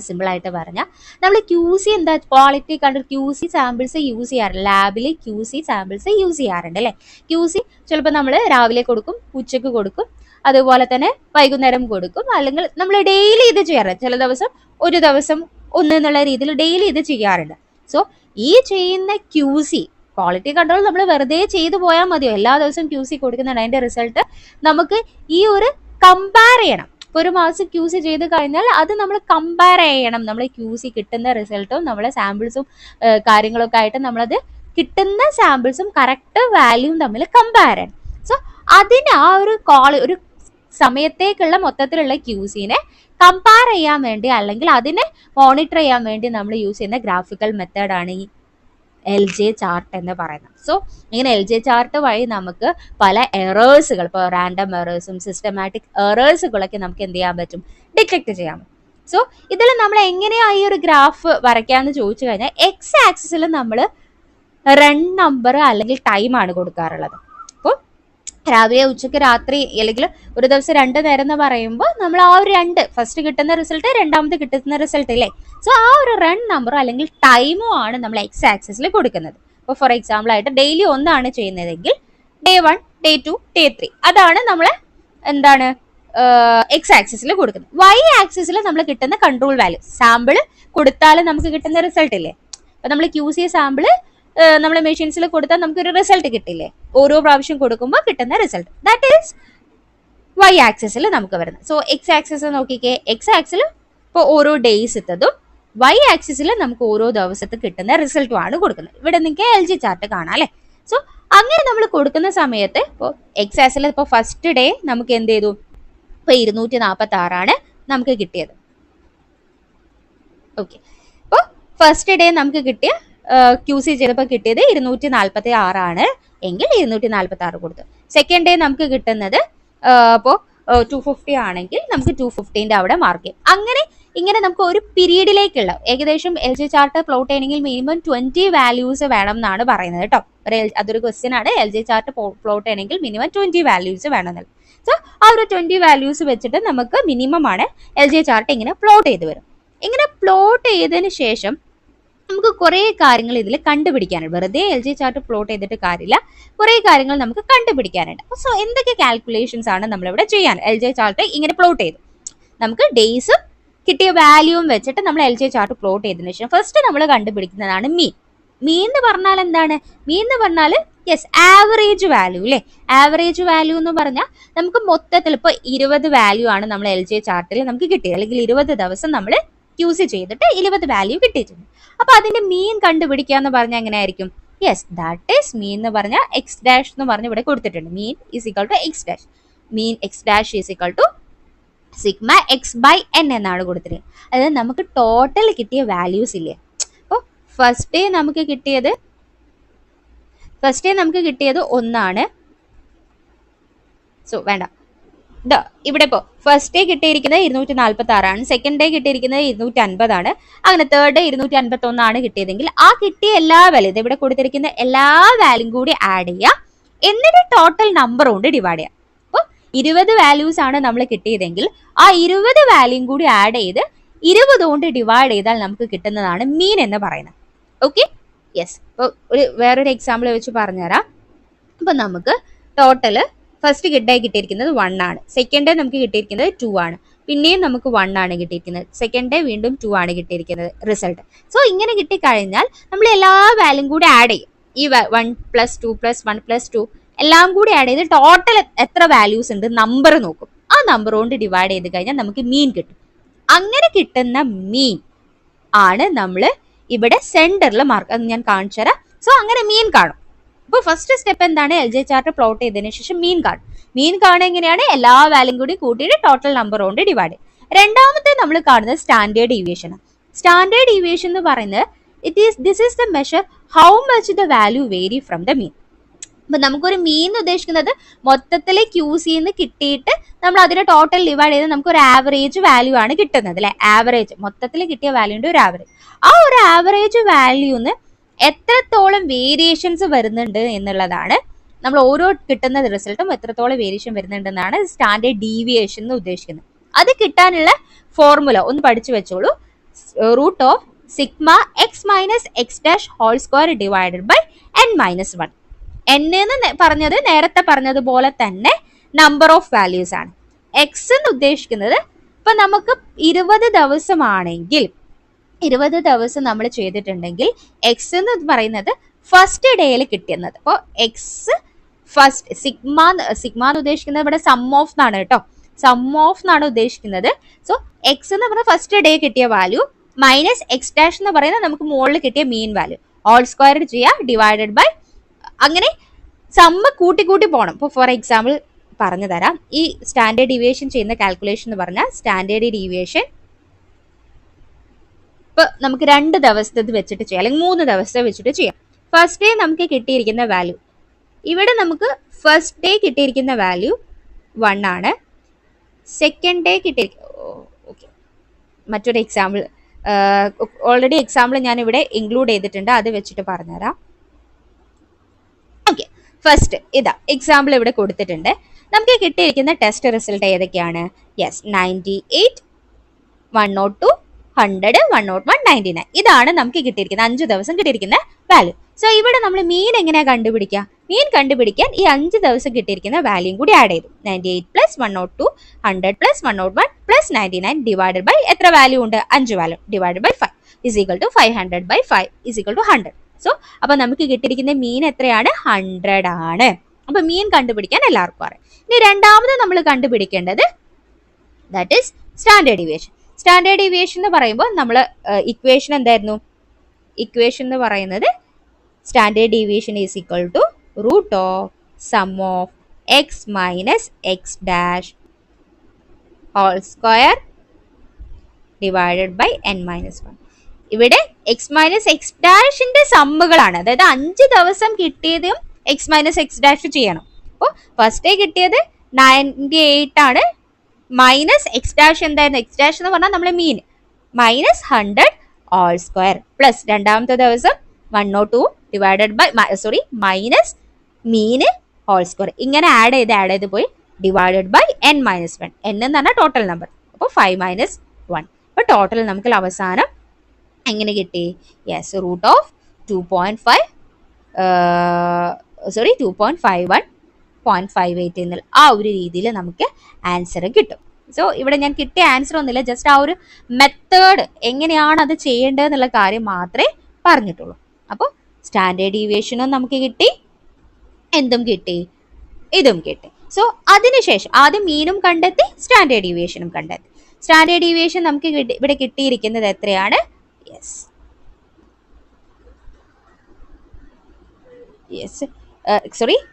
Speaker 1: സിമ്പിൾ ആയിട്ട് പറഞ്ഞാൽ നമ്മൾ ക്യൂ സി എന്താ quality control Q C samples use ചെയ്യാറുണ്ട്, ലാബിൽ ക്യൂ സി സാമ്പിൾസ് യൂസ് ചെയ്യാറുണ്ട് അല്ലേ. ക്യൂ സി ചിലപ്പോൾ നമ്മൾ രാവിലെ കൊടുക്കും, ഉച്ചക്ക് കൊടുക്കും, അതുപോലെ തന്നെ വൈകുന്നേരം കൊടുക്കും, അല്ലെങ്കിൽ നമ്മൾ ഡെയിലി ഇത് ചെയ്യാറുണ്ട്. ചില ദിവസം ഒരു ദിവസം ഒന്ന് എന്നുള്ള രീതിയിൽ ഡെയിലി ഇത് ചെയ്യാറുണ്ട്. സോ ഈ ചെയ്യുന്ന ക്യൂ സി ക്വാളിറ്റി കൺട്രോൾ നമ്മൾ വെറുതെ ചെയ്തു പോയാൽ മതിയോ, എല്ലാ ദിവസവും ക്യൂ സി കൊടുക്കുന്നുണ്ട്, അതിന്റെ റിസൾട്ട് നമുക്ക് ഈ ഒരു കമ്പയർ ചെയ്യണം. ഒരു മാസം ക്യൂ സി ചെയ്ത് കഴിഞ്ഞാൽ അത് നമ്മൾ കമ്പയർ ചെയ്യണം, നമ്മൾ ക്യൂ സി കിട്ടുന്ന റിസൾട്ടും നമ്മളെ സാമ്പിൾസും കാര്യങ്ങളൊക്കെ ആയിട്ട് നമ്മളത് കിട്ടുന്ന സാമ്പിൾസും കറക്റ്റ് വാല്യൂവും തമ്മിൽ കമ്പയർ ചെയ്യണം. സോ അതിന് ആ ഒരു സമയത്തേക്കുള്ള മൊത്തത്തിലുള്ള ക്യൂ സിനെ കമ്പയർ ചെയ്യാൻ വേണ്ടി അല്ലെങ്കിൽ അതിനെ മോണിറ്റർ ചെയ്യാൻ വേണ്ടി നമ്മൾ യൂസ് ചെയ്യുന്ന ഗ്രാഫിക്കൽ മെത്തേഡാണ് ഈ LG ചാർട്ട് എന്ന് പറയുന്നത്. സോ ഇങ്ങനെ LG ചാർട്ട് വഴി നമുക്ക് പല എറേഴ്സുകൾ, ഇപ്പോൾ റാൻഡം എറേഴ്സും സിസ്റ്റമാറ്റിക് എറേഴ്സുകളൊക്കെ നമുക്ക് എന്ത് ചെയ്യാൻ പറ്റും, ഡിറ്റക്ട് ചെയ്യാൻ പറ്റും. സോ ഇതിൽ നമ്മൾ എങ്ങനെയാണ് ഈ ഒരു ഗ്രാഫ് വരയ്ക്കാമെന്ന് ചോദിച്ചു കഴിഞ്ഞാൽ എക്സ് ആക്സിസിൽ നമ്മൾ റൺ നമ്പർ അല്ലെങ്കിൽ ടൈമാണ് കൊടുക്കാറുള്ളത്. അപ്പോൾ രാവിലെ ഉച്ചയ്ക്ക് രാത്രി അല്ലെങ്കിൽ ഒരു ദിവസം 2 നേരം എന്ന് പറയുമ്പോൾ നമ്മൾ ആ ഒരു 2 ഫസ്റ്റ് കിട്ടുന്ന റിസൾട്ട് രണ്ടാമത് കിട്ടുന്ന റിസൾട്ട് ഇല്ലേ. സോ ആ ഒരു റൺ നമ്പറോ അല്ലെങ്കിൽ ടൈമോ ആണ് നമ്മൾ എക്സ് ആക്സിസിൽ കൊടുക്കുന്നത്. ഇപ്പോൾ ഫോർ എക്സാമ്പിൾ ആയിട്ട് ഡെയിലി 1 ചെയ്യുന്നതെങ്കിൽ day 1, day 2, day 3 അതാണ് നമ്മൾ എന്താണ് എക്സ് ആക്സിസിൽ കൊടുക്കുന്നത്. വൈ ആക്സിസിൽ നമ്മൾ കിട്ടുന്ന കൺട്രോൾ വാല്യൂ, സാമ്പിൾ കൊടുത്താൽ നമുക്ക് കിട്ടുന്ന റിസൾട്ട് ഇല്ലേ. അപ്പോൾ നമ്മൾ ക്യൂ സി സാമ്പിൾ നമ്മൾ മെഷീൻസിൽ കൊടുത്താൽ നമുക്കൊരു റിസൾട്ട് കിട്ടില്ലേ, ഓരോ പ്രാവശ്യം കൊടുക്കുമ്പോൾ കിട്ടുന്ന റിസൾട്ട്, ദാറ്റ് ഈസ് വൈ ആക്സിസിൽ നമുക്ക് വരുന്നത്. സോ എക്സ് ആക്സിസ് നോക്കിക്കേ, എക്സ് ആക്സിൽ ഇപ്പോൾ ഓരോ ഡേയ്സ് ഇട്ടതും വൈ ആക്സിസിൽ നമുക്ക് ഓരോ ദിവസത്തിൽ കിട്ടുന്ന റിസൾട്ടും ആണ് കൊടുക്കുന്നത്. ഇവിടെ നിങ്ങൾക്ക് LG ചാർട്ട് കാണാം അല്ലേ. സോ അങ്ങനെ നമ്മൾ കൊടുക്കുന്ന സമയത്ത് ഇപ്പോൾ എക്സ് ആക്സിൽ ഇപ്പോൾ ഫസ്റ്റ് ഡേ നമുക്ക് എന്ത് ചെയ്തു, ഇപ്പോൾ 246 നമുക്ക് കിട്ടിയത്. ഓക്കെ, അപ്പോൾ ഫസ്റ്റ് ഡേ നമുക്ക് കിട്ടിയ ക്യൂ സി ചെയ്തപ്പോൾ കിട്ടിയത് 246 എങ്കിൽ 246 കൊടുത്തു. സെക്കൻഡ് ഡേ നമുക്ക് കിട്ടുന്നത് അപ്പോൾ 250 ആണെങ്കിൽ നമുക്ക് 250 അവിടെ മാർക്ക് ചെയ്യും. ഇങ്ങനെ നമുക്ക് ഒരു പീരീഡിലേക്കുള്ള ഏകദേശം LG ചാർട്ട് പ്ലോട്ട് ചെയ്യണമെങ്കിൽ മിനിമം 20 വാല്യൂസ് വേണം എന്നാണ് പറയുന്നത് കേട്ടോ. അതൊരു ക്വസ്റ്റ്യൻ ആണ്, LG ചാർട്ട് പ്ലോട്ട് ചെയ്യണമെങ്കിൽ മിനിമം 20 വാല്യൂസ് വേണമെന്നുള്ളത്. സോ ആ ഒരു 20 വാല്യൂസ് വെച്ചിട്ട് നമുക്ക് മിനിമം ആണ് LG ചാർട്ട് ഇങ്ങനെ പ്ലോട്ട് ചെയ്ത് വരും. ഇങ്ങനെ പ്ലോട്ട് ചെയ്തതിന് ശേഷം നമുക്ക് കുറേ കാര്യങ്ങൾ ഇതിൽ കണ്ടുപിടിക്കാനുണ്ട്. വെറുതെ LG ചാർട്ട് പ്ലോട്ട് ചെയ്തിട്ട് കാര്യമില്ല, കുറേ കാര്യങ്ങൾ നമുക്ക് കണ്ടുപിടിക്കാനുണ്ട്. സോ എന്തൊക്കെ കാൽക്കുലേഷൻസ് ആണ് നമ്മളിവിടെ ചെയ്യാൻ, LG ചാർട്ട് ഇങ്ങനെ പ്ലോട്ട് ചെയ്തു നമുക്ക് ഡേയ്സും കിട്ടിയ വാല്യൂവും വെച്ചിട്ട് നമ്മൾ LG ചാർട്ട് പ്ലോട്ട് ചെയ്തതിനു ശേഷം ഫസ്റ്റ് നമ്മൾ കണ്ടുപിടിക്കുന്നതാണ് മീൻ. മീൻ എന്ന് പറഞ്ഞാൽ എന്താണ്, മീൻ എന്ന് പറഞ്ഞാൽ യെസ് ആവറേജ് വാല്യൂ അല്ലേ. ആവറേജ് വാല്യൂ എന്ന് പറഞ്ഞാൽ നമുക്ക് മൊത്തത്തിൽ ഇപ്പോൾ 20 വാല്യൂ ആണ് നമ്മൾ LG ചാർട്ടിൽ നമുക്ക് കിട്ടിയത്, അല്ലെങ്കിൽ 20 ദിവസം നമ്മൾ യൂസ് ചെയ്തിട്ട് 20 വാല്യൂ കിട്ടിയിട്ടുണ്ട്. അപ്പൊ അതിന്റെ മീൻ കണ്ടുപിടിക്കുക എന്ന് പറഞ്ഞാൽ എങ്ങനെയായിരിക്കും, യെസ് ദാറ്റ് ഈസ് മീൻ എന്ന് പറഞ്ഞാൽ എക്സ് ഡാഷ് എന്ന് പറഞ്ഞ് ഇവിടെ കൊടുത്തിട്ടുണ്ട്. Mean is equal to x dash, mean x dash is equal to sigma x by n എന്നാണ് കൊടുത്തിട്ടുള്ളത്. അതായത് നമുക്ക് ടോട്ടൽ കിട്ടിയ വാല്യൂസ് ഇല്ലേ, അപ്പോൾ ഫസ്റ്റ് ഡേ നമുക്ക് കിട്ടിയത് 1. സോ വേണ്ട, ഇവിടെ ഇപ്പോൾ ഫസ്റ്റ് ഡേ കിട്ടിയിരിക്കുന്നത് 246, സെക്കൻഡ് ഡേ കിട്ടിയിരിക്കുന്നത് 250, അങ്ങനെ തേർഡ് ഡേ 251 കിട്ടിയതെങ്കിൽ ആ കിട്ടിയ എല്ലാ വാല്യൂ, ഇവിടെ കൊടുത്തിരിക്കുന്ന എല്ലാ വാല്യൂം കൂടി ആഡ് ചെയ്യുക, എന്നിട്ട് ടോട്ടൽ നമ്പർ കൊണ്ട് ഡിവൈഡ് ചെയ്യാം. അപ്പോൾ 20 വാല്യൂസ് ആണ് നമ്മൾ കിട്ടിയതെങ്കിൽ ആ 20 വാല്യൂം കൂടി ആഡ് ചെയ്ത് 20 കൊണ്ട് ഡിവൈഡ് ചെയ്താൽ നമുക്ക് കിട്ടുന്നതാണ് മീൻ എന്ന് പറയുന്നത്. Okay, yes. അപ്പോൾ വേറൊരു എക്സാമ്പിൾ വെച്ച് പറഞ്ഞുതരാം. അപ്പം നമുക്ക് ടോട്ടല് ഫസ്റ്റ് കിട്ടിയിരിക്കുന്നത് 1 ആണ്, സെക്കൻഡ് ഡേ നമുക്ക് കിട്ടിയിരിക്കുന്നത് 2 ആണ്, പിന്നെയും നമുക്ക് 1 ആണ് കിട്ടിയിരിക്കുന്നത്, സെക്കൻഡ് ഡേ വീണ്ടും 2 ആണ് കിട്ടിയിരിക്കുന്നത് റിസൾട്ട്. സോ ഇങ്ങനെ കിട്ടിക്കഴിഞ്ഞാൽ നമ്മൾ എല്ലാ വാല്യൂം കൂടി ആഡ് ചെയ്യും, ഈ 1 + 2 + 1 + 2 എല്ലാം കൂടി ആഡ് ചെയ്ത് ടോട്ടൽ എത്ര വാല്യൂസ് ഉണ്ട് നമ്പർ നോക്കും, ആ നമ്പർ കൊണ്ട് ഡിവൈഡ് ചെയ്ത് കഴിഞ്ഞാൽ നമുക്ക് മീൻ കിട്ടും. അങ്ങനെ കിട്ടുന്ന മീൻ ആണ് നമ്മൾ ഇവിടെ സെന്ററിൽ മാർക്ക്, അത് ഞാൻ കാണിച്ചു തരാം. സോ അങ്ങനെ മീൻ കാണും. അപ്പോൾ ഫസ്റ്റ് സ്റ്റെപ്പ് എന്താണ്, LJ ചാർട്ട് പ്ലോട്ട് ചെയ്തതിനു ശേഷം മീൻ കാണും. മീൻ കാണുക എങ്ങനെയാണ്, എല്ലാ വാല്യൂം കൂടി കൂട്ടിയിട്ട് ടോട്ടൽ നമ്പർ കൊണ്ട് ഡിവൈഡ്. രണ്ടാമത്തെ നമ്മൾ കാണുന്നത് സ്റ്റാൻഡേർഡ് ഡീവിയേഷൻ. സ്റ്റാൻഡേർഡ് ഡീവിയേഷൻ എന്ന് പറയുന്നത് this is the measure how much the value vary from the mean. അപ്പൊ നമുക്കൊരു മീൻ ഉദ്ദേശിക്കുന്നത് മൊത്തത്തിൽ QC കിട്ടിയിട്ട് നമ്മൾ അതിനെ ടോട്ടൽ ഡിവൈഡ് ചെയ്ത് നമുക്ക് ഒരു ആവറേജ് വാല്യൂ ആണ് കിട്ടുന്നത് അല്ലെ. ആവറേജ് മൊത്തത്തിൽ കിട്ടിയ വാല്യൂന്റെ ഒരു ആവറേജ്, ആ ഒരു ആവറേജ് വാല്യൂന്ന് എത്രത്തോളം വേരിയേഷൻസ് വരുന്നുണ്ട് എന്നുള്ളതാണ് നമ്മൾ ഓരോ കിട്ടുന്ന റിസൾട്ടും എത്രത്തോളം വേരിയേഷൻ വരുന്നുണ്ടെന്നാണ് സ്റ്റാൻഡേർഡ് ഡീവിയേഷൻ എന്ന് ഉദ്ദേശിക്കുന്നത്. അത് കിട്ടാനുള്ള ഫോർമുല ഒന്ന് പഠിച്ചു വെച്ചോളൂ. √σx-x' divided by n-1. n എന്ന് പറഞ്ഞത് നേരത്തെ പറഞ്ഞതുപോലെ തന്നെ നമ്പർ ഓഫ് വാല്യൂസ് ആണ്. എക്സ് എന്ന് ഉദ്ദേശിക്കുന്നത് ഇപ്പൊ നമുക്ക് 20 ദിവസമാണെങ്കിൽ 20 ദിവസം നമ്മൾ ചെയ്തിട്ടുണ്ടെങ്കിൽ എക്സ് എന്ന് പറയുന്നത് ഫസ്റ്റ് ഡേയിൽ കിട്ടുന്നത്. അപ്പോൾ എക്സ് ഫസ്റ്റ് സിഗ്മ എന്ന് ഉദ്ദേശിക്കുന്നത് ഇവിടെ സം ഓഫ് എന്നാണ് കേട്ടോ, സം ഓഫ് എന്നാണ് ഉദ്ദേശിക്കുന്നത്. സോ എക്സ് എന്ന് പറഞ്ഞ ഫസ്റ്റ് ഡേ കിട്ടിയ വാല്യൂ മൈനസ് x' എന്ന് പറയുന്നത് നമുക്ക് മുകളിൽ കിട്ടിയ മീൻ വാല്യൂ ഓൾ സ്ക്വയർ ചെയ്യുക ഡിവൈഡഡ് ബൈ, അങ്ങനെ സമ്മ് കൂട്ടി പോകണം. ഇപ്പോൾ ഫോർ എക്സാമ്പിൾ പറഞ്ഞു തരാം. ഈ സ്റ്റാൻഡേർഡ് ഡീവിയേഷൻ ചെയ്യുന്ന കാൽക്കുലേഷൻ എന്ന് പറഞ്ഞാൽ സ്റ്റാൻഡേർഡ് ഡീവിയേഷൻ ഇപ്പൊ നമുക്ക് 2 ദിവസത്തെ വെച്ചിട്ട് ചെയ്യാം, അല്ലെങ്കിൽ 3 ദിവസത്തെ വെച്ചിട്ട് ചെയ്യാം. ഫസ്റ്റ് ഡേ നമുക്ക് കിട്ടിയിരിക്കുന്ന വാല്യൂ, ഇവിടെ നമുക്ക് ഫസ്റ്റ് ഡേ കിട്ടിയിരിക്കുന്ന വാല്യൂ 1 ആണ്. സെക്കൻഡ് ഡേ ഓക്കെ, മറ്റൊരു എക്സാമ്പിൾ ഓൾറെഡി എക്സാമ്പിൾ ഞാൻ ഇവിടെ ഇൻക്ലൂഡ് ചെയ്തിട്ടുണ്ട്, അത് വെച്ചിട്ട് പറഞ്ഞുതരാം. ഓക്കെ, ഫസ്റ്റ് ഇതാ എക്സാമ്പിൾ ഇവിടെ കൊടുത്തിട്ടുണ്ട്. നമുക്ക് കിട്ടിയിരിക്കുന്ന ടെസ്റ്റ് റിസൾട്ട് ഏതൊക്കെയാണ്? യെസ്, 98, 102, 100, 101, 99. ഇതാണ് നമുക്ക് കിട്ടിയിരിക്കുന്നത് 5 ദിവസം കിട്ടിയിരിക്കുന്ന വാല്യൂ. സോ ഇവിടെ നമ്മൾ മീൻ എങ്ങനെയാ കണ്ടുപിടിക്കുക? മീൻ കണ്ടുപിടിക്കാൻ ഈ 5 ദിവസം കിട്ടിയിരിക്കുന്ന വാല്യൂം കൂടി ആഡ് ചെയ്തു. 98 + 102, 100 + 101 + 99 ഡിവൈഡഡ് ബൈ എത്ര വാല്യൂ ഉണ്ട്? 5 വാല്യൂ ഡിവൈഡഡ് ബൈ 5 = 500/5 = 100. സോ അപ്പൊ നമുക്ക് കിട്ടിയിരിക്കുന്ന മീൻ എത്രയാണ്? 100 ആണ്. അപ്പൊ മീൻ കണ്ടുപിടിക്കാൻ എല്ലാവർക്കും അറിയാം. ഇനി രണ്ടാമത് നമ്മൾ കണ്ടുപിടിക്കേണ്ടത് that is standard deviation. Standard deviation എന്ന് പറയുമ്പോൾ നമ്മൾ ഇക്വേഷൻ എന്തായിരുന്നു? ഇക്വേഷൻ എന്ന് പറയുന്നത് standard deviation is equal to √(x-x' whole square divided by n-1. ഇവിടെ x-x' സമ്മുകളാണ്, അതായത് 5 ദിവസം കിട്ടിയതും x-x' ചെയ്യണം. അപ്പോൾ ഫസ്റ്റ് ഡേ കിട്ടിയത് 98 ആണ്, മൈനസ് x' എന്തായിരുന്നു? x' എന്ന് പറഞ്ഞാൽ നമ്മളെ മീൻ, -100 ഹോൾ സ്ക്വയർ പ്ലസ് രണ്ടാമത്തെ ദിവസം 102 ഡിവൈഡഡ് ബൈ മൈനസ് മീന് ഹോൾ സ്ക്വയർ, ഇങ്ങനെ ആഡ് ചെയ്ത് പോയി ഡിവൈഡഡ് ബൈ n-1. n എന്ന് പറഞ്ഞാൽ ടോട്ടൽ നമ്പർ, അപ്പോൾ 5 - 1. അപ്പോൾ ടോട്ടൽ നമുക്ക് അവസാനം എങ്ങനെ കിട്ടി? യെസ്, √2.51.58 എന്നുള്ള ആ ഒരു രീതിയിൽ നമുക്ക് ആൻസർ കിട്ടും. സോ ഇവിടെ ഞാൻ കിട്ടിയ ആൻസർ ഒന്നുമില്ല, ജസ്റ്റ് ആ ഒരു മെത്തേഡ് എങ്ങനെയാണ് അത് ചെയ്യേണ്ടത് എന്നുള്ള കാര്യം മാത്രമേ പറഞ്ഞിട്ടുള്ളൂ. അപ്പോൾ സ്റ്റാൻഡേർഡ് ഡീവിയേഷനും നമുക്ക് കിട്ടി, എന്തും കിട്ടി, ഇതും കിട്ടി. സോ അതിനുശേഷം ആദ്യം മീനും കണ്ടെത്തി, സ്റ്റാൻഡേർഡ് ഡീവിയേഷനും കണ്ടെത്തി. സ്റ്റാൻഡേർഡ് ഡീവിയേഷൻ നമുക്ക് ഇവിടെ കിട്ടിയിരിക്കുന്നത് എത്രയാണ്?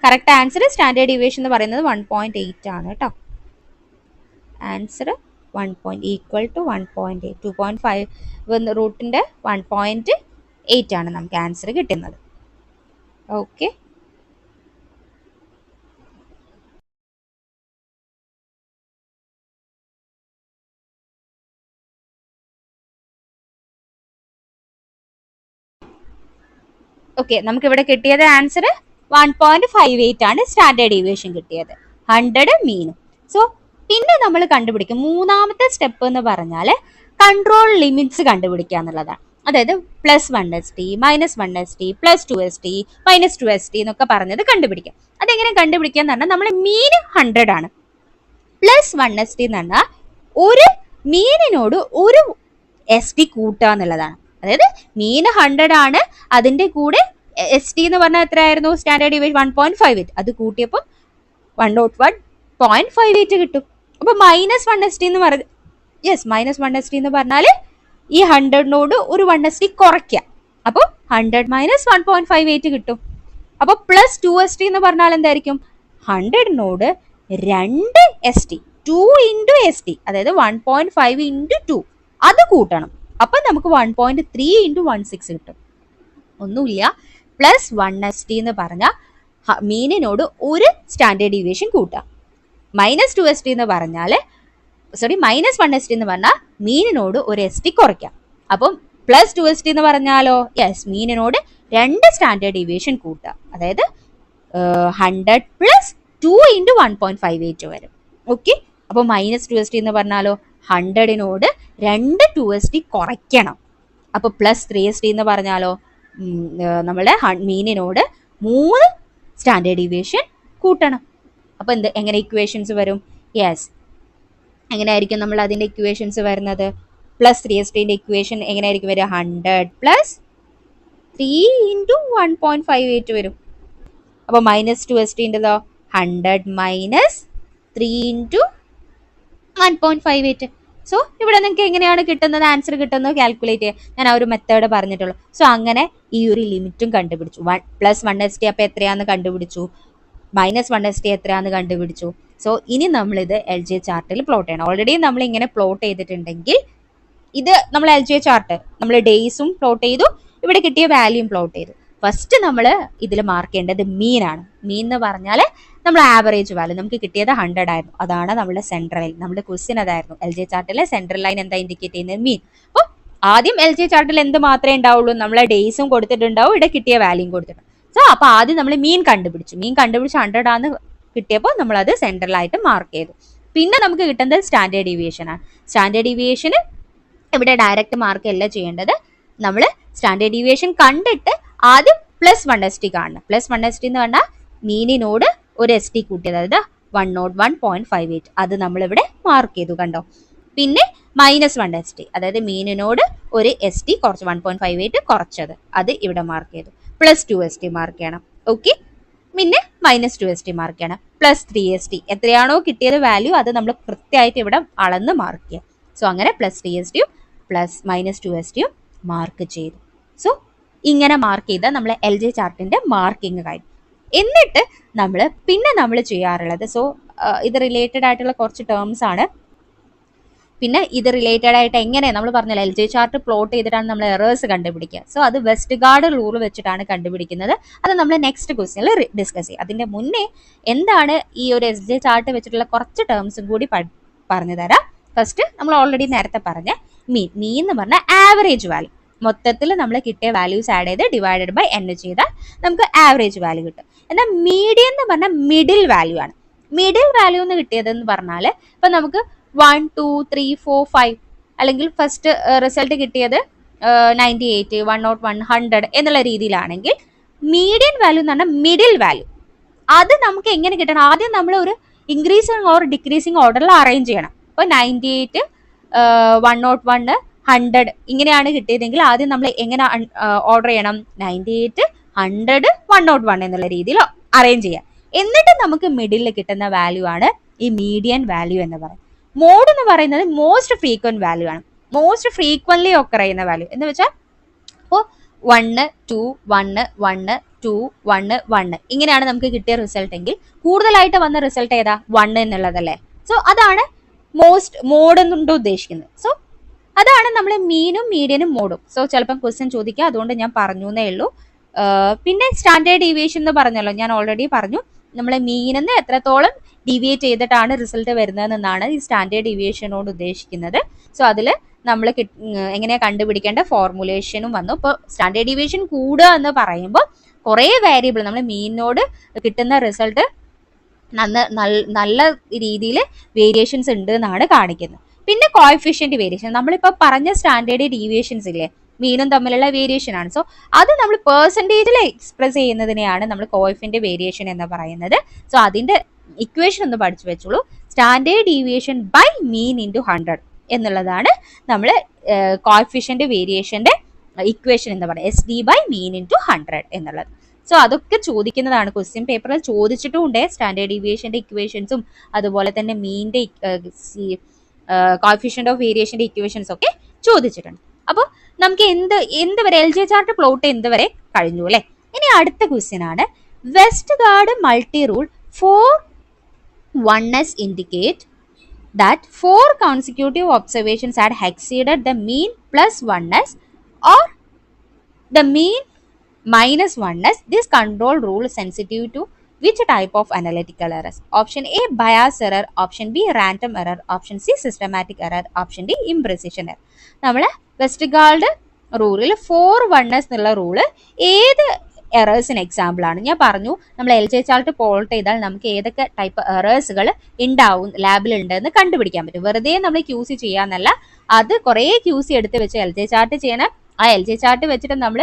Speaker 1: കറക്റ്റ് ആൻസർ സ്റ്റാൻഡേർഡ് ഡീവിയേഷൻ എന്ന് പറയുന്നത് 1.8 ആണ് കേട്ടോ. ആൻസർ 1 = 1.8, 2.5 റൂട്ടിന്റെ 1.8 8 ആണ് നമുക്ക് ആൻസർ കിട്ടുന്നത്. ഓക്കെ, ഓക്കെ, നമുക്ക് ഇവിടെ കിട്ടിയത് ആൻസർ 1.58 ആണ് സ്റ്റാൻഡേർഡ് ഡീവിയേഷൻ കിട്ടിയത്, 100 മീനും. സോ പിന്നെ നമ്മൾ കണ്ടുപിടിക്കും മൂന്നാമത്തെ സ്റ്റെപ്പ് എന്ന് പറഞ്ഞാൽ കൺട്രോൾ ലിമിറ്റ്സ് കണ്ടുപിടിക്കുക എന്നുള്ളതാണ്. അതായത് +1 ST, -1 ST, +2 ST, -2 ST എന്നൊക്കെ പറഞ്ഞത് കണ്ടുപിടിക്കാം. അതെങ്ങനെ കണ്ടുപിടിക്കുക എന്ന് പറഞ്ഞാൽ നമ്മൾ മീൻ 100 ആണ്, +1 ST എന്ന് പറഞ്ഞാൽ ഒരു മീനിനോട് ഒരു ST കൂട്ടുക എന്നുള്ളതാണ്. അതായത് മീൻ 100 ആണ്, അതിന്റെ കൂടെ ST എന്ന് പറഞ്ഞാൽ എത്രയായിരുന്നു സ്റ്റാൻഡേർഡ് ഡീവിയേഷൻ 1.58, അത് കൂട്ടിയപ്പോൾ 101.58 കിട്ടും. അപ്പൊ -1 ST എന്ന് പറഞ്ഞ -1 ST എന്ന് പറഞ്ഞാൽ ഈ 100നോട് ഒരു 1 ST കുറയ്ക്കുക, അപ്പോൾ 100 - 1.58 കിട്ടും. അപ്പൊ +2 ST എന്ന് പറഞ്ഞാൽ എന്തായിരിക്കും 100നോട് 2 ST, 2 × ST, അതായത് 1.5 × 2 അത് കൂട്ടണം. അപ്പൊ നമുക്ക് 1.3 × 16 കിട്ടും. ഒന്നുമില്ല, +1 ST എന്ന് പറഞ്ഞാൽ മീനിനോട് ഒരു സ്റ്റാൻഡേർഡ് ഡീവിയേഷൻ കൂട്ടുക, -2 ST എന്ന് പറഞ്ഞാൽ -1 ST എന്ന് പറഞ്ഞാൽ മീനിനോട് ഒരു ST കുറയ്ക്കാം. അപ്പം +2 ST എന്ന് പറഞ്ഞാലോ മീനിനോട് 2 സ്റ്റാൻഡേർഡ് ഡീവിയേഷൻ കൂട്ടുക, അതായത് 100 + 2 × 1.58 വരും. ഓക്കെ, അപ്പോൾ -2 ST എന്ന് പറഞ്ഞാലോ 100നോട് 2 2 ST കുറയ്ക്കണം. അപ്പോൾ +3 ST എന്ന് പറഞ്ഞാലോ നമ്മുടെ മീനിനോട് 3 സ്റ്റാൻഡേർഡ് ഡീവിയേഷൻ കൂട്ടണം. അപ്പോൾ എങ്ങനെ ഇക്വേഷൻസ് വരും? എങ്ങനെയായിരിക്കും നമ്മൾ അതിൻ്റെ ഇക്വേഷൻസ് വരുന്നത്? +3 STന്റെ ഇക്വേഷൻ എങ്ങനെയായിരിക്കും വരിക? 100 + 3 × 1.58 വരും. അപ്പോൾ -2 STൻ്റെതോ 100 - 3 × 1.58. സോ ഇവിടെ നിങ്ങൾക്ക് എങ്ങനെയാണ് കിട്ടുന്നത്, ആൻസർ കിട്ടുന്നത് കാൽക്കുലേറ്റ് ചെയ്യുക. ഞാൻ ആ ഒരു മെത്തേഡ് പറഞ്ഞിട്ടുള്ളൂ. സോ അങ്ങനെ ഈ ഒരു ലിമിറ്റും കണ്ടുപിടിച്ചു. +1 ST അപ്പോൾ എത്രയാണെന്ന് കണ്ടുപിടിച്ചു, -1 ST എത്രയാണെന്ന് കണ്ടുപിടിച്ചു. സോ ഇനി നമ്മളിത് LGA ചാർട്ടിൽ പ്ലോട്ട് ചെയ്യണം. ഓൾറെഡി നമ്മൾ ഇങ്ങനെ പ്ലോട്ട് ചെയ്തിട്ടുണ്ടെങ്കിൽ ഇത് നമ്മൾ LGA ചാർട്ട് നമ്മൾ ഡേയ്സും പ്ലോട്ട് ചെയ്തു, ഇവിടെ കിട്ടിയ വാല്യൂം പ്ലോട്ട് ചെയ്തു. ഫസ്റ്റ് നമ്മൾ ഇതിൽ മാർക്ക് ചെയ്യേണ്ടത് മീനാണ്. മീൻ എന്ന് പറഞ്ഞാൽ നമ്മൾ ആവറേജ് വാല്യൂ, നമുക്ക് കിട്ടിയത് 100 ആയിരുന്നു, അതാണ് നമ്മുടെ സെൻട്രൽ ലൈൻ. നമ്മുടെ ക്വസ്റ്റ്യൻ അതായിരുന്നു, LGA ചാർട്ടിലെ സെൻട്രൽ ലൈൻ എന്താ ഇൻഡിക്കേറ്റ് ചെയ്യുന്നത്? മീൻ. അപ്പോൾ ആദ്യം LGA ചാർട്ടിൽ എന്ത് മാത്രമേ ഉണ്ടാവുള്ളൂ, നമ്മളെ ഡേയ്സും കൊടുത്തിട്ടുണ്ടാവും, ഇവിടെ കിട്ടിയ വാല്യൂം കൊടുത്തിട്ടുണ്ട്. സോ അപ്പോൾ ആദ്യം നമ്മൾ മീൻ കണ്ടുപിടിച്ചു 100 ആണെന്ന് കിട്ടിയപ്പോൾ നമ്മളത് സെൻട്രലായിട്ട് മാർക്ക് ചെയ്തു. പിന്നെ നമുക്ക് കിട്ടുന്നത് സ്റ്റാൻഡേർഡ് ഡീവിയേഷൻ ആണ്. സ്റ്റാൻഡേർഡ് ഡീവിയേഷന് ഇവിടെ ഡയറക്റ്റ് മാർക്ക് അല്ല ചെയ്യേണ്ടത്, നമ്മൾ സ്റ്റാൻഡേർഡ് ഡീവിയേഷൻ കണ്ടിട്ട് ആദ്യം +1 ST കാണണം. +1 ST എന്ന് പറഞ്ഞാൽ മീനിനോട് ഒരു ST കൂട്ടിയത്, അതായത് 101.58, അത് നമ്മളിവിടെ മാർക്ക് ചെയ്തു, കണ്ടോ. പിന്നെ -1 ST, അതായത് മീനിനോട് ഒരു ST കുറച്ച് 1.58 കുറച്ചത്, അത് ഇവിടെ മാർക്ക് ചെയ്തു. +2 ST മാർക്ക് ചെയ്യണം. ഓക്കെ, പിന്നെ -2 ST മാർക്ക് ചെയ്യണം. +3 ST എത്രയാണോ കിട്ടിയത് വാല്യൂ അത് നമ്മൾ കൃത്യമായിട്ട് ഇവിടെ അളന്ന് മാർക്ക് ചെയ്യാം. സോ അങ്ങനെ +3 STയും -2 STയും മാർക്ക് ചെയ്തു. സോ ഇങ്ങനെ മാർക്ക് ചെയ്താൽ നമ്മൾ LGA ചാർട്ടിന്റെ മാർക്കിങ് കഴിഞ്ഞു. എന്നിട്ട് നമ്മൾ ചെയ്യാറുള്ളത്, സോ ഇത് റിലേറ്റഡ് ആയിട്ടുള്ള കുറച്ച് ടേംസ് ആണ്. പിന്നെ ഇത് റിലേറ്റഡ് ആയിട്ട് എങ്ങനെ നമ്മൾ പറഞ്ഞല്ലോ LGA ചാർട്ട് പ്ലോട്ട് ചെയ്തിട്ടാണ് നമ്മൾ എറേഴ്സ് കണ്ടുപിടിക്കുക. സോ അത് വെസ്റ്റ്ഗാർഡ് റൂൾ വെച്ചിട്ടാണ് കണ്ടുപിടിക്കുന്നത്. അത് നമ്മൾ നെക്സ്റ്റ് ക്വസ്റ്റ്യനിൽ ഡിസ്കസ് ചെയ്യും. അതിന്റെ മുന്നേ എന്താണ് ഈ ഒരു LGA ചാർട്ട് വെച്ചിട്ടുള്ള കുറച്ച് ടേംസും കൂടി പറഞ്ഞു തരാം. ഫസ്റ്റ് നമ്മൾ ഓൾറെഡി നേരത്തെ പറഞ്ഞ മീൻ എന്ന് പറഞ്ഞാൽ ആവറേജ് വാല്യൂ, മൊത്തത്തിൽ നമ്മൾ കിട്ടിയ വാല്യൂസ് ആഡ് ചെയ്ത് ഡിവൈഡഡ് ബൈ n ചെയ്താൽ നമുക്ക് ആവറേജ് വാല്യൂ കിട്ടും. എന്നാൽ മീഡിയൻ എന്ന് പറഞ്ഞാൽ മിഡിൽ വാല്യൂ ആണ്. മിഡിൽ വാല്യൂ എന്ന് കിട്ടിയതെന്ന് പറഞ്ഞാൽ ഇപ്പം നമുക്ക് 1 2 3 4 5 അല്ലെങ്കിൽ ഫസ്റ്റ് റിസൾട്ട് കിട്ടിയത് 98 101 100 എന്നുള്ള രീതിയിലാണെങ്കിൽ മീഡിയൻ വാല്യൂ എന്ന് പറഞ്ഞാൽ മിഡിൽ വാല്യൂ, അത് നമുക്ക് എങ്ങനെ കിട്ടണം? ആദ്യം നമ്മൾ ഒരു ഇൻക്രീസിങ് ഓർ ഡിക്രീസിങ് ഓർഡറിൽ അറേഞ്ച് ചെയ്യണം. അപ്പോൾ 98 101 100 ഇങ്ങനെയാണ് കിട്ടിയതെങ്കിൽ ആദ്യം നമ്മൾ എങ്ങനെ ഓർഡർ ചെയ്യണം? 98 100 101 എന്നുള്ള രീതിയിൽ അറേഞ്ച് ചെയ്യാം. എന്നിട്ട് നമുക്ക് മിഡിൽ കിട്ടുന്ന വാല്യൂ ആണ് ഈ മീഡിയൻ വാല്യൂ എന്ന് പറയുന്നത്. മോഡ് എന്ന് പറയുന്നത് മോസ്റ്റ് ഫ്രീക്വന്റ് വാല്യൂ ആണ്, മോസ്റ്റ് ഫ്രീക്വന്റ്ലി ഒക്കർ ചെയ്യുന്ന വാല്യൂ എന്ന് വെച്ചാൽ അപ്പോൾ 1 2 1 1 2 1 1 ഇങ്ങനെയാണ് നമുക്ക് കിട്ടിയ റിസൾട്ട് എങ്കിൽ കൂടുതലായിട്ട് വന്ന റിസൾട്ട് ഏതാ? 1 എന്നുള്ളതല്ലേ. സോ അതാണ് മോസ്റ്റ് മോഡ് എന്നുകൊണ്ട് ഉദ്ദേശിക്കുന്നത്. സോ അതാണ് നമ്മൾ മീനും മീഡിയനും മോഡും. സോ ചിലപ്പം ക്വസ്റ്റ്യൻ ചോദിക്കുക, അതുകൊണ്ട് ഞാൻ പറഞ്ഞു എന്നേ ഉള്ളൂ. പിന്നെ സ്റ്റാൻഡേർഡ് ഡീവിയേഷൻ എന്ന് പറഞ്ഞല്ലോ, ഞാൻ ഓൾറെഡി പറഞ്ഞു. നമ്മൾ മീനിന്ന് എത്രത്തോളം ഡീവിയേറ്റ് ചെയ്തിട്ടാണ് റിസൾട്ട് വരുന്നതെന്നാണ് ഈ സ്റ്റാൻഡേർഡ് ഡീവിയേഷനോട് ഉദ്ദേശിക്കുന്നത്. സോ അതിൽ നമ്മൾ എങ്ങനെയാണ് കണ്ടുപിടിക്കേണ്ട ഫോർമുലേഷനും വന്നു. ഇപ്പോൾ സ്റ്റാൻഡേർഡ് ഡീവിയേഷൻ കൂടുക എന്ന് പറയുമ്പോൾ കുറേ വേരിയബിൾ നമ്മൾ മീനിനോട് കിട്ടുന്ന റിസൾട്ട് നല്ല രീതിയിൽ വേരിയേഷൻസ് ഉണ്ട് എന്നാണ് കാണിക്കുന്നത്. പിന്നെ കോഎഫിഷ്യന്റ് വേരിയേഷൻ, നമ്മളിപ്പോൾ പറഞ്ഞ സ്റ്റാൻഡേർഡ് ഡീവിയേഷൻസ് ഇല്ലേ, മീനും തമ്മിലുള്ള വേരിയേഷൻ ആണ്. സോ അത് നമ്മൾ പെർസെൻറ്റേജിൽ എക്സ്പ്രസ് ചെയ്യുന്നതിനെയാണ് നമ്മൾ കോഎഫിഷ്യന്റ് വേരിയേഷൻ എന്ന് പറയുന്നത്. സോ അതിന്റെ ഇക്വേഷൻ ഒന്ന് പഠിച്ചു വെച്ചോളൂ. Standard deviation by mean into 100 എന്നുള്ളതാണ് നമ്മൾ കോഎഫിഷ്യന്റ് വേരിയേഷന്റെ ഇക്വേഷൻ എന്ന് പറയുന്നത്, S D by mean into 100 എന്നുള്ളത്. സോ അതൊക്കെ ചോദിക്കുന്നതാണ്, ക്വസ്റ്റ്യൻ പേപ്പറിൽ ചോദിച്ചിട്ടുമുണ്ട്. സ്റ്റാൻഡേർഡ് ഡീവിയേഷന്റെ ഇക്വേഷൻസും അതുപോലെ തന്നെ മീനിന്റെ കോഎഫിഷ്യന്റ് ഓഫ് വേരിയേഷന്റെ ഇക്വേഷൻസ് ഒക്കെ ചോദിച്ചിട്ടുണ്ട്. അപ്പോൾ നമുക്ക് എന്ത് വരെ എൽ ജെ ചാർട്ട് പ്ലോട്ട് എന്ത് വരെ കഴിഞ്ഞു അല്ലെ. ഇനി അടുത്ത ക്വസ്റ്റ്യൻ ആണ്, Westgard multi rule for oneness indicate that 4 consecutive observations had exceeded the mean plus oneness or the mean minus oneness. This control rule is sensitive to which type of analytical errors? Option A bias error, option B random error, option C systematic error, option D imprecision error. നമ്മൾ വെസ്റ്റ്ഗാർഡ് റൂളിൽ 4 oneness എന്നുള്ള rule ഏത് എറേഴ്സിന് example ആണ്. ഞാൻ പറഞ്ഞു നമ്മൾ L J chart plot ചെയ്താൽ നമുക്ക് ഏതൊക്കെ ടൈപ്പ് എറേഴ്സുകൾ ഉണ്ടാവും ലാബിൽ ഉണ്ടെന്ന് കണ്ടുപിടിക്കാൻ പറ്റും. വെറുതെ നമ്മൾ ക്യൂ സി ചെയ്യാന്നല്ല, അത് കുറേ ക്യൂ സി എടുത്ത് വെച്ച് എൽ ജെ ചാർട്ട് ചെയ്യണം. ആ എൽ ജെ ചാർട്ട് വെച്ചിട്ട് നമ്മൾ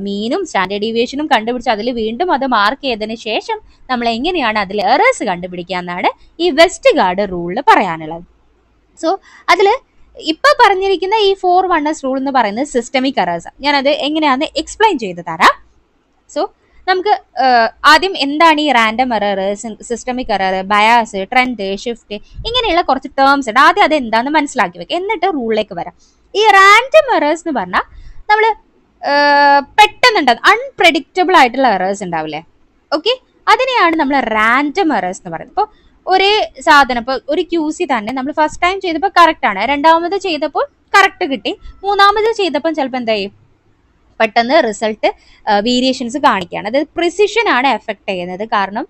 Speaker 1: മീനും സ്റ്റാൻഡേർഡ് ഡീവിയേഷനും കണ്ടുപിടിച്ച് അതിൽ വീണ്ടും അത് മാർക്ക് ചെയ്തതിന് ശേഷം നമ്മൾ എങ്ങനെയാണ് അതിൽ എറേഴ്സ് കണ്ടുപിടിക്കുക എന്നാണ് ഈ വെസ്റ്റ്ഗാർഡ് റൂളിൽ പറയാനുള്ളത്. സോ അതിൽ ഇപ്പൊ പറഞ്ഞിരിക്കുന്ന ഈ 4 oneness റൂൾ എന്ന് പറയുന്നത് സിസ്റ്റമിക് എറേഴ്സ്. ഞാനത് എങ്ങനെയാണെന്ന് എക്സ്പ്ലെയിൻ ചെയ്ത് തരാം. സോ നമുക്ക് ആദ്യം എന്താണ് ഈ random error, systemic error, bias, trend, shift, ഇങ്ങനെയുള്ള കുറച്ച് ടേംസ് ഉണ്ട്. ആദ്യം അത് എന്താണെന്ന് മനസ്സിലാക്കി വെക്കുക, എന്നിട്ട് റൂളിലേക്ക് വരാം. ഈ റാൻഡം എറേഴ്സ് എന്ന് പറഞ്ഞാൽ നമ്മൾ പെട്ടെന്നുണ്ടാകും അൺപ്രഡിക്റ്റബിൾ ആയിട്ടുള്ള എറേഴ്സ് ഉണ്ടാവില്ലേ, ഓക്കെ, അതിനെയാണ് നമ്മൾ റാൻഡം എറേഴ്സ് എന്ന് പറയുന്നത്. ഇപ്പോൾ ഒരേ സാധനം, ഇപ്പോൾ ഒരു ക്യൂ സി തന്നെ നമ്മൾ ഫസ്റ്റ് ടൈം ചെയ്തപ്പോൾ കറക്റ്റ് ആണ്, രണ്ടാമത് ചെയ്തപ്പോൾ കറക്റ്റ് കിട്ടി, മൂന്നാമത് ചെയ്തപ്പോൾ ചിലപ്പോൾ എന്താ ചെയ്യും, പെട്ടെന്ന് റിസൾട്ട് വേരിയേഷൻസ് കാണിക്കുകയാണ്. അതായത് പ്രിസിഷൻ ആണ് എഫക്ട് ചെയ്യുന്നത്. കാരണം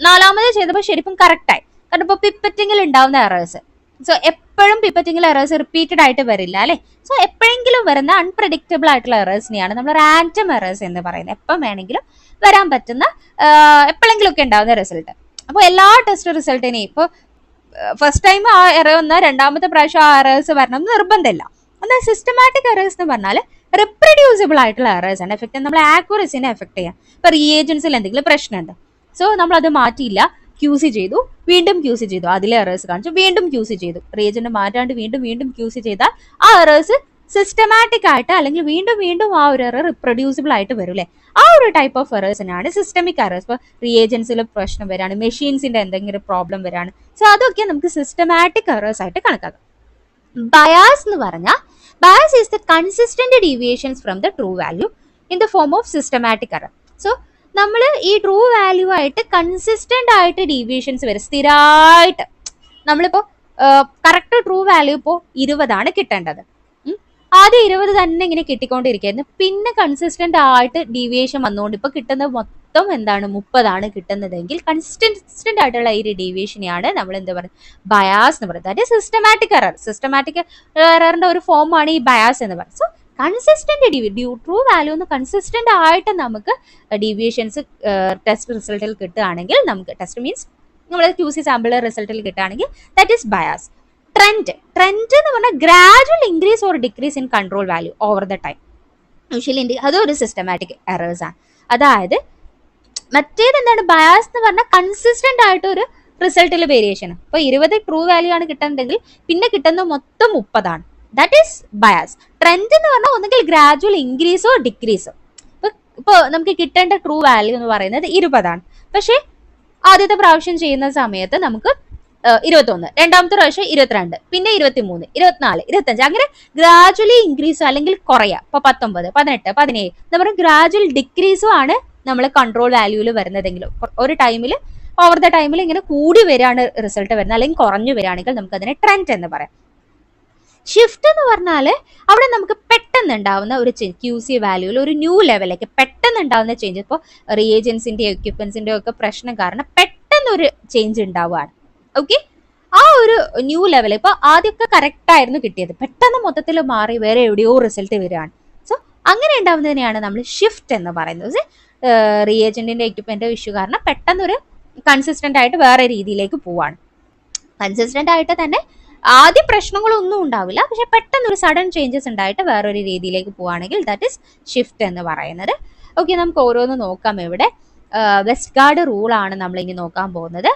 Speaker 1: നാലാമത് ചെയ്തപ്പോൾ ശരിക്കും കറക്റ്റായി. കാരണം ഇപ്പോൾ പിപ്പറ്റിങ്ങിൽ ഉണ്ടാവുന്ന എറേഴ്സ്, സോ എപ്പോഴും പിപ്പറ്റിങ്ങിൽ എറേഴ്സ് റിപ്പീറ്റഡ് ആയിട്ട് വരില്ല അല്ലെ. സോ എപ്പോഴെങ്കിലും വരുന്ന അൺപ്രഡിക്റ്റബിൾ ആയിട്ടുള്ള എറേഴ്സിനെയാണ് നമ്മൾ റാൻഡം എറേഴ്സ് എന്ന് പറയുന്നത്. എപ്പം വേണമെങ്കിലും വരാൻ പറ്റുന്ന എപ്പോഴെങ്കിലും ഒക്കെ ഉണ്ടാവുന്ന റിസൾട്ട്. അപ്പോൾ എല്ലാ ടെസ്റ്റ് റിസൾട്ടിനെയും ഇപ്പോൾ ഫസ്റ്റ് ടൈം ആ എറർ വന്നാൽ രണ്ടാമത്തെ പ്രാവശ്യം ആ എറേഴ്സ് വരണം എന്ന് നിർബന്ധമില്ല. എന്നാൽ സിസ്റ്റമാറ്റിക് എറേഴ്സ് എന്ന് പറഞ്ഞാൽ റിപ്രൊഡ്യൂസിബിൾ ആയിട്ടുള്ള എറേഴ്സ് ആണ് എഫക്ട്, നമ്മൾ ആക്യുറസിനെ എഫക്ട് ചെയ്യാം. ഇപ്പൊ റിയേജൻസിൽ എന്തെങ്കിലും പ്രശ്നമുണ്ട്, സോ നമ്മൾ അത് മാറ്റിയില്ല, ക്യൂ സി ചെയ്തു, വീണ്ടും ക്യൂ സി ചെയ്തു, അതിലെ എറേഴ്സ് കാണിച്ചു, വീണ്ടും ക്യൂ സി ചെയ്തു, റിയേജന്റ് മാറ്റാണ്ട് വീണ്ടും ക്യൂ സി ചെയ്താൽ ആ എറേഴ്സ് സിസ്റ്റമാറ്റിക് ആയിട്ട് അല്ലെങ്കിൽ വീണ്ടും ആ ഒരു എറർ റിപ്രൊഡ്യൂസിബിൾ ആയിട്ട് വരും അല്ലെ. ആ ഒരു ടൈപ്പ് ഓഫ് എറേഴ്സിനാണ് സിസ്റ്റമിക് എറേഴ്സ്. ഇപ്പോൾ റിയേജൻസിൽ പ്രശ്നം വരാണ്, മെഷീൻസിന്റെ എന്തെങ്കിലും പ്രോബ്ലം വരാണ്, സോ അതൊക്കെ നമുക്ക് സിസ്റ്റമാറ്റിക് എറേഴ്സ് ആയിട്ട് കണക്കാക്കാം. ബയാസ് എന്ന് പറഞ്ഞാൽ bias is the consistent deviations from the true value in the form of systematic error. So നമ്മൾ ഈ ട്രൂ വാല്യൂ ആയിട്ട് കൺസിസ്റ്റന്റ് ആയിട്ട് ഡീവിയേഷൻസ് വരും സ്ഥിരമായിട്ട്. നമ്മളിപ്പോൾ കറക്റ്റ് ട്രൂ വാല്യൂ ഇപ്പോൾ 20 കിട്ടേണ്ടത്, ആദ്യം 20 തന്നെ ഇങ്ങനെ കിട്ടിക്കൊണ്ടിരിക്കുന്നു, പിന്നെ കൺസിസ്റ്റന്റ് ആയിട്ട് ഡീവിയേഷൻ വന്നുകൊണ്ട് ഇപ്പോൾ കിട്ടുന്ന മൊത്തം എന്താണ് 30 കിട്ടുന്നതെങ്കിൽ കൺസിസ്റ്റന്റ് ആയിട്ടുള്ള ഈ ഡീവിയേഷനെയാണ് നമ്മൾ എന്താ പറയുക ബയാസ് എന്ന് പറയുന്നത്. അതായത് സിസ്റ്റമാറ്റിക് എറർ, സിസ്റ്റമാറ്റിക് എററിന്റെ ഒരു ഫോമാണ് ഈ ബയാസ് എന്ന് പറയുന്നത്. സോ കൺസിസ്റ്റന്റ് ട്രൂ വാല്യൂ എന്ന് കൺസിസ്റ്റന്റ് ആയിട്ട് നമുക്ക് ഡീവിയേഷൻസ് ടെസ്റ്റ് റിസൾട്ടിൽ കിട്ടുകയാണെങ്കിൽ, നമുക്ക് ടെസ്റ്റ് മീൻസ് നമ്മൾ ക്യൂ സി സാമ്പിൾ റിസൾട്ടിൽ കിട്ടുകയാണെങ്കിൽ ദാറ്റ് ഈസ് ബയാസ്. ട്രെൻഡ് എന്ന് പറഞ്ഞാൽ gradual increase or decrease in control value over the time. Usually അതൊരു സിസ്റ്റമാറ്റിക് എറേഴ്സ് ആണ്. അതായത് മറ്റേത് എന്താണ് ബയാസ് എന്ന് പറഞ്ഞാൽ കൺസിസ്റ്റന്റ് ആയിട്ട് ഒരു റിസൾട്ടിൽ വേരിയേഷൻ. ഇപ്പോൾ 20 ട്രൂ വാല്യൂ ആണ് കിട്ടുന്നുണ്ടെങ്കിൽ പിന്നെ കിട്ടുന്ന മൊത്തം 30. That is bias. ട്രെൻഡ് എന്ന് പറഞ്ഞാൽ ഒന്നുകിൽ ഗ്രാജുവൽ ഇൻക്രീസോ ഡിക്രീസോ. ഇപ്പോൾ നമുക്ക് കിട്ടേണ്ട ട്രൂ വാല്യൂ എന്ന് പറയുന്നത് 20, പക്ഷേ ആദ്യത്തെ പ്രാവശ്യം ചെയ്യുന്ന സമയത്ത് നമുക്ക് 21, രണ്ടാമത്തെ പ്രാവശ്യം 22, പിന്നെ 23, 24, 25, അങ്ങനെ ഗ്രാജുവലി ഇൻക്രീസോ അല്ലെങ്കിൽ കുറയാം. ഇപ്പോൾ 19, 18, 17 എന്ന് പറഞ്ഞാൽ ഗ്രാജുവൽ ഡിക്രീസോ ആണ് നമ്മൾ കൺട്രോൾ വാല്യൂവിൽ വരുന്നതെങ്കിലും ഒരു ടൈമിൽ ഓവർ ദ ടൈമിൽ ഇങ്ങനെ കൂടി വരികയാണ് റിസൾട്ട് വരുന്നത് അല്ലെങ്കിൽ കുറഞ്ഞു വരികയാണെങ്കിൽ നമുക്ക് അതിനെ ട്രെൻഡ് എന്ന് പറയാം. ഷിഫ്റ്റ് എന്ന് പറഞ്ഞാൽ അവിടെ നമുക്ക് പെട്ടെന്ന് ഉണ്ടാവുന്ന ഒരു ക്യൂ സി വാല്യൂയിൽ ഒരു ന്യൂ ലെവലിലേക്ക് പെട്ടെന്ന് ഉണ്ടാവുന്ന ചേഞ്ച്. ഇപ്പോൾ റിയേജൻസിൻ്റെയോ എക്യുപ്മെന്റ്സിൻ്റെയോ ഒക്കെ പ്രശ്നം കാരണം പെട്ടെന്ന് ഒരു ചേഞ്ച് ഉണ്ടാവുകയാണ്. ഓക്കെ, ആ ഒരു ന്യൂ ലെവൽ ഇപ്പോൾ ആദ്യമൊക്കെ കറക്റ്റ് ആയിരുന്നു കിട്ടിയത്, പെട്ടെന്ന് മൊത്തത്തിൽ മാറി വേറെ എവിടെയോ റിസൾട്ട് വരികയാണ്. സോ അങ്ങനെ ഉണ്ടാവുന്നതിനെയാണ് നമ്മൾ ഷിഫ്റ്റ് എന്ന് പറയുന്നത്. റിയേജന്റിന്റെ എക്യുപ്മെന്റോ ഇഷ്യൂ കാരണം പെട്ടെന്ന് ഒരു കൺസിസ്റ്റന്റ് ആയിട്ട് വേറെ രീതിയിലേക്ക് പോവാണ്. കൺസിസ്റ്റന്റ് ആയിട്ട് തന്നെ ആദ്യ പ്രശ്നങ്ങളൊന്നും ഉണ്ടാവില്ല, പക്ഷെ പെട്ടെന്ന് ഒരു സഡൻ ചേഞ്ചസ് ഉണ്ടായിട്ട് വേറൊരു രീതിയിലേക്ക് പോവുകയാണെങ്കിൽ ദാറ്റ് ഇസ് ഷിഫ്റ്റ് എന്ന് പറയുന്നത്. ഓക്കെ, നമുക്ക് ഓരോന്ന് നോക്കാം. ഇവിടെ വെസ്റ്റ്ഗാർഡ് റൂൾ ആണ് നമ്മൾ ഇനി നോക്കാൻ പോകുന്നത്.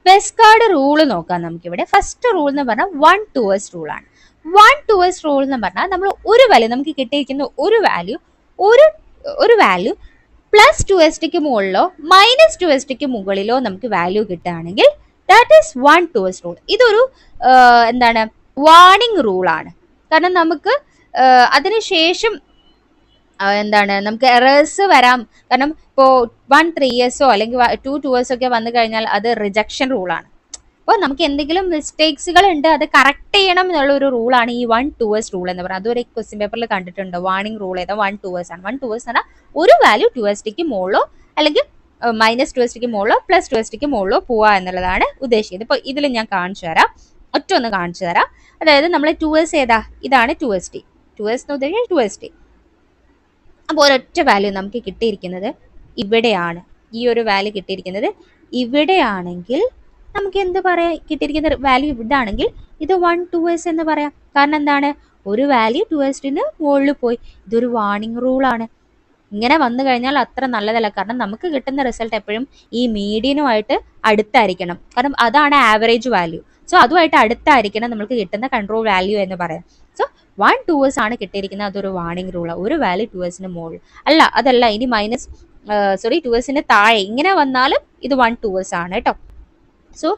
Speaker 1: വെസ്റ്റ്ഗാർഡ് റൂൾ നോക്കാം നമുക്കിവിടെ. ഫസ്റ്റ് റൂൾ എന്ന് പറഞ്ഞാൽ 1 towards റൂൾ ആണ്. 1 towards റൂൾ എന്ന് പറഞ്ഞാൽ നമ്മൾ ഒരു വാല്യൂ, നമുക്ക് കിട്ടിയിരിക്കുന്ന ഒരു വാല്യൂ പ്ലസ് 2st മുകളിലോ മൈനസ് 2st മുകളിലോ നമുക്ക് വാല്യൂ കിട്ടുകയാണെങ്കിൽ ദാറ്റ് ഈസ് 1 towards റൂൾ. ഇതൊരു എന്താണ്, വാർണിംഗ് റൂൾ ആണ്. കാരണം നമുക്ക് അതിനുശേഷം എന്താണ്, നമുക്ക് എറേഴ്സ് വരാം. കാരണം ഇപ്പോൾ 1 3s അല്ലെങ്കിൽ 2 2s ഒക്കെ വന്നു കഴിഞ്ഞാൽ അത് റിജക്ഷൻ റൂളാണ്. അപ്പോൾ നമുക്ക് എന്തെങ്കിലും മിസ്റ്റേക്സുകൾ ഉണ്ട്, അത് കറക്റ്റ് ചെയ്യണം എന്നുള്ള ഒരു റൂളാണ് ഈ 1 towards റൂൾ എന്ന് പറയുന്നത്. അതൊരു ക്വസ്റ്റ്യൻ പേപ്പറിൽ കണ്ടിട്ടുണ്ട്. വാർണിംഗ് റൂൾ ഏതാ? 1 towards ആണ്. 1 towards പറഞ്ഞാൽ ഒരു വാല്യൂ 2st മുകളിലോ അല്ലെങ്കിൽ മൈനസ് 2st മുകളിലോ പ്ലസ് 2st മുകളിലോ പോവുക എന്നുള്ളതാണ് ഉദ്ദേശിക്കുന്നത്. ഇപ്പോൾ ഇതിൽ ഞാൻ കാണിച്ചു തരാം, ഒന്ന് കാണിച്ചു തരാം. അതായത് നമ്മൾ 2s ഏതാ? ഇതാണ് 2st. 2s എന്ന് ഉദ്ദേശിച്ചാൽ 2st. അപ്പോൾ ഒരൊറ്റ വാല്യൂ നമുക്ക് കിട്ടിയിരിക്കുന്നത് ഇവിടെയാണ്. ഈ ഒരു വാല്യൂ കിട്ടിയിരിക്കുന്നത് ഇവിടെയാണെങ്കിൽ നമുക്ക് എന്ത് പറയാം? കിട്ടിയിരിക്കുന്ന വാല്യൂ ഇതാണെങ്കിൽ ഇത് 1 2s എന്ന് പറയാം. കാരണം എന്താണ്, ഒരു വാല്യൂ 2s മുകളിൽ പോയി. ഇതൊരു വാർണിംഗ് റൂളാണ്. ഇങ്ങനെ വന്നു കഴിഞ്ഞാൽ അത്ര നല്ലതല്ല. കാരണം നമുക്ക് കിട്ടുന്ന റിസൾട്ട് എപ്പോഴും ഈ മീഡിയനുമായിട്ട് അടുത്തായിരിക്കണം. കാരണം അതാണ് ആവറേജ് വാല്യൂ. സോ അതുമായിട്ട് അടുത്തായിരിക്കണം നമുക്ക് കിട്ടുന്ന കൺട്രോൾ വാല്യൂ എന്ന് പറയാം. സോ 1 2s ആണ് കിട്ടിയിരിക്കുന്നത്. അതൊരു വാർണിംഗ് റൂളാണ്. ഒരു വാല്യൂ 2s മുകളിൽ അല്ല, അതല്ല, ഇനി 2s താഴെ ഇങ്ങനെ വന്നാലും ഇത് 1 2s ആണ് കേട്ടോ. സോ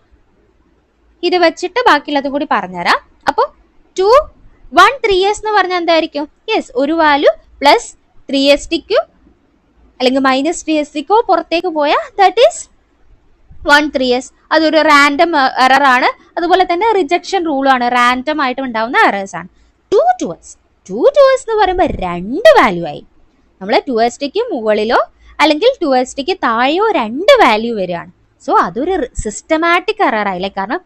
Speaker 1: ഇത് വെച്ചിട്ട് ബാക്കിയുള്ളതും കൂടി പറഞ്ഞുതരാം. അപ്പോൾ 1 3s എന്ന് പറഞ്ഞാൽ എന്തായിരിക്കും? യെസ്, ഒരു വാല്യൂ പ്ലസ് 3st അല്ലെങ്കിൽ മൈനസ് 3st പുറത്തേക്ക് പോയാൽ ദാറ്റ് ഈസ് 1 3s. അതൊരു റാൻഡം എറർ ആണ്. അതുപോലെ തന്നെ റിജക്ഷൻ റൂളാണ്. റാൻഡം ആയിട്ട് ഉണ്ടാവുന്ന എറേഴ്സ് ആണ്. 2 2s എന്ന് പറയുമ്പോൾ 2 വാല്യൂ ആയി. നമ്മൾ 2st മുകളിലോ അല്ലെങ്കിൽ 2st താഴെയോ 2 വാല്യൂ വരികയാണ്. സോ അതൊരു സിസ്റ്റമാറ്റിക് എറർ ആയില്ലേ. കാരണം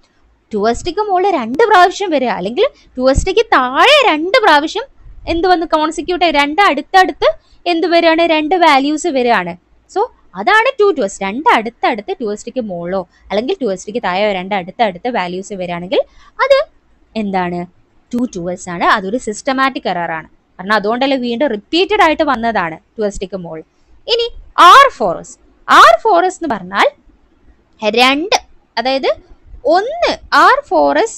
Speaker 1: 2st മുകളിൽ 2 പ്രാവശ്യം വരിക, അല്ലെങ്കിൽ 2st താഴെ 2 പ്രാവശ്യം എന്ത് വന്ന് കോൺസിക്യൂട്ട് 2 അടുത്തടുത്ത് എന്ത് വരികയാണ്? 2 വാല്യൂസ് വരികയാണ്. സോ അതാണ് 2 2s. 2 അടുത്തടുത്ത് 2st മുകളിലോ അല്ലെങ്കിൽ 2st താഴെയോ 2 അടുത്തടുത്ത് വാല്യൂസ് വരികയാണെങ്കിൽ അത് എന്താണ്? 2 2s ആണ്. അതൊരു സിസ്റ്റമാറ്റിക് എറർ ആണ്. കാരണം അതുകൊണ്ടല്ലേ വീണ്ടും റിപ്പീറ്റഡ് ആയിട്ട് വന്നതാണ് 2st മുകളിൽ. ഇനി R4s എന്ന് പറഞ്ഞാൽ 2, അതായത് 1 R4s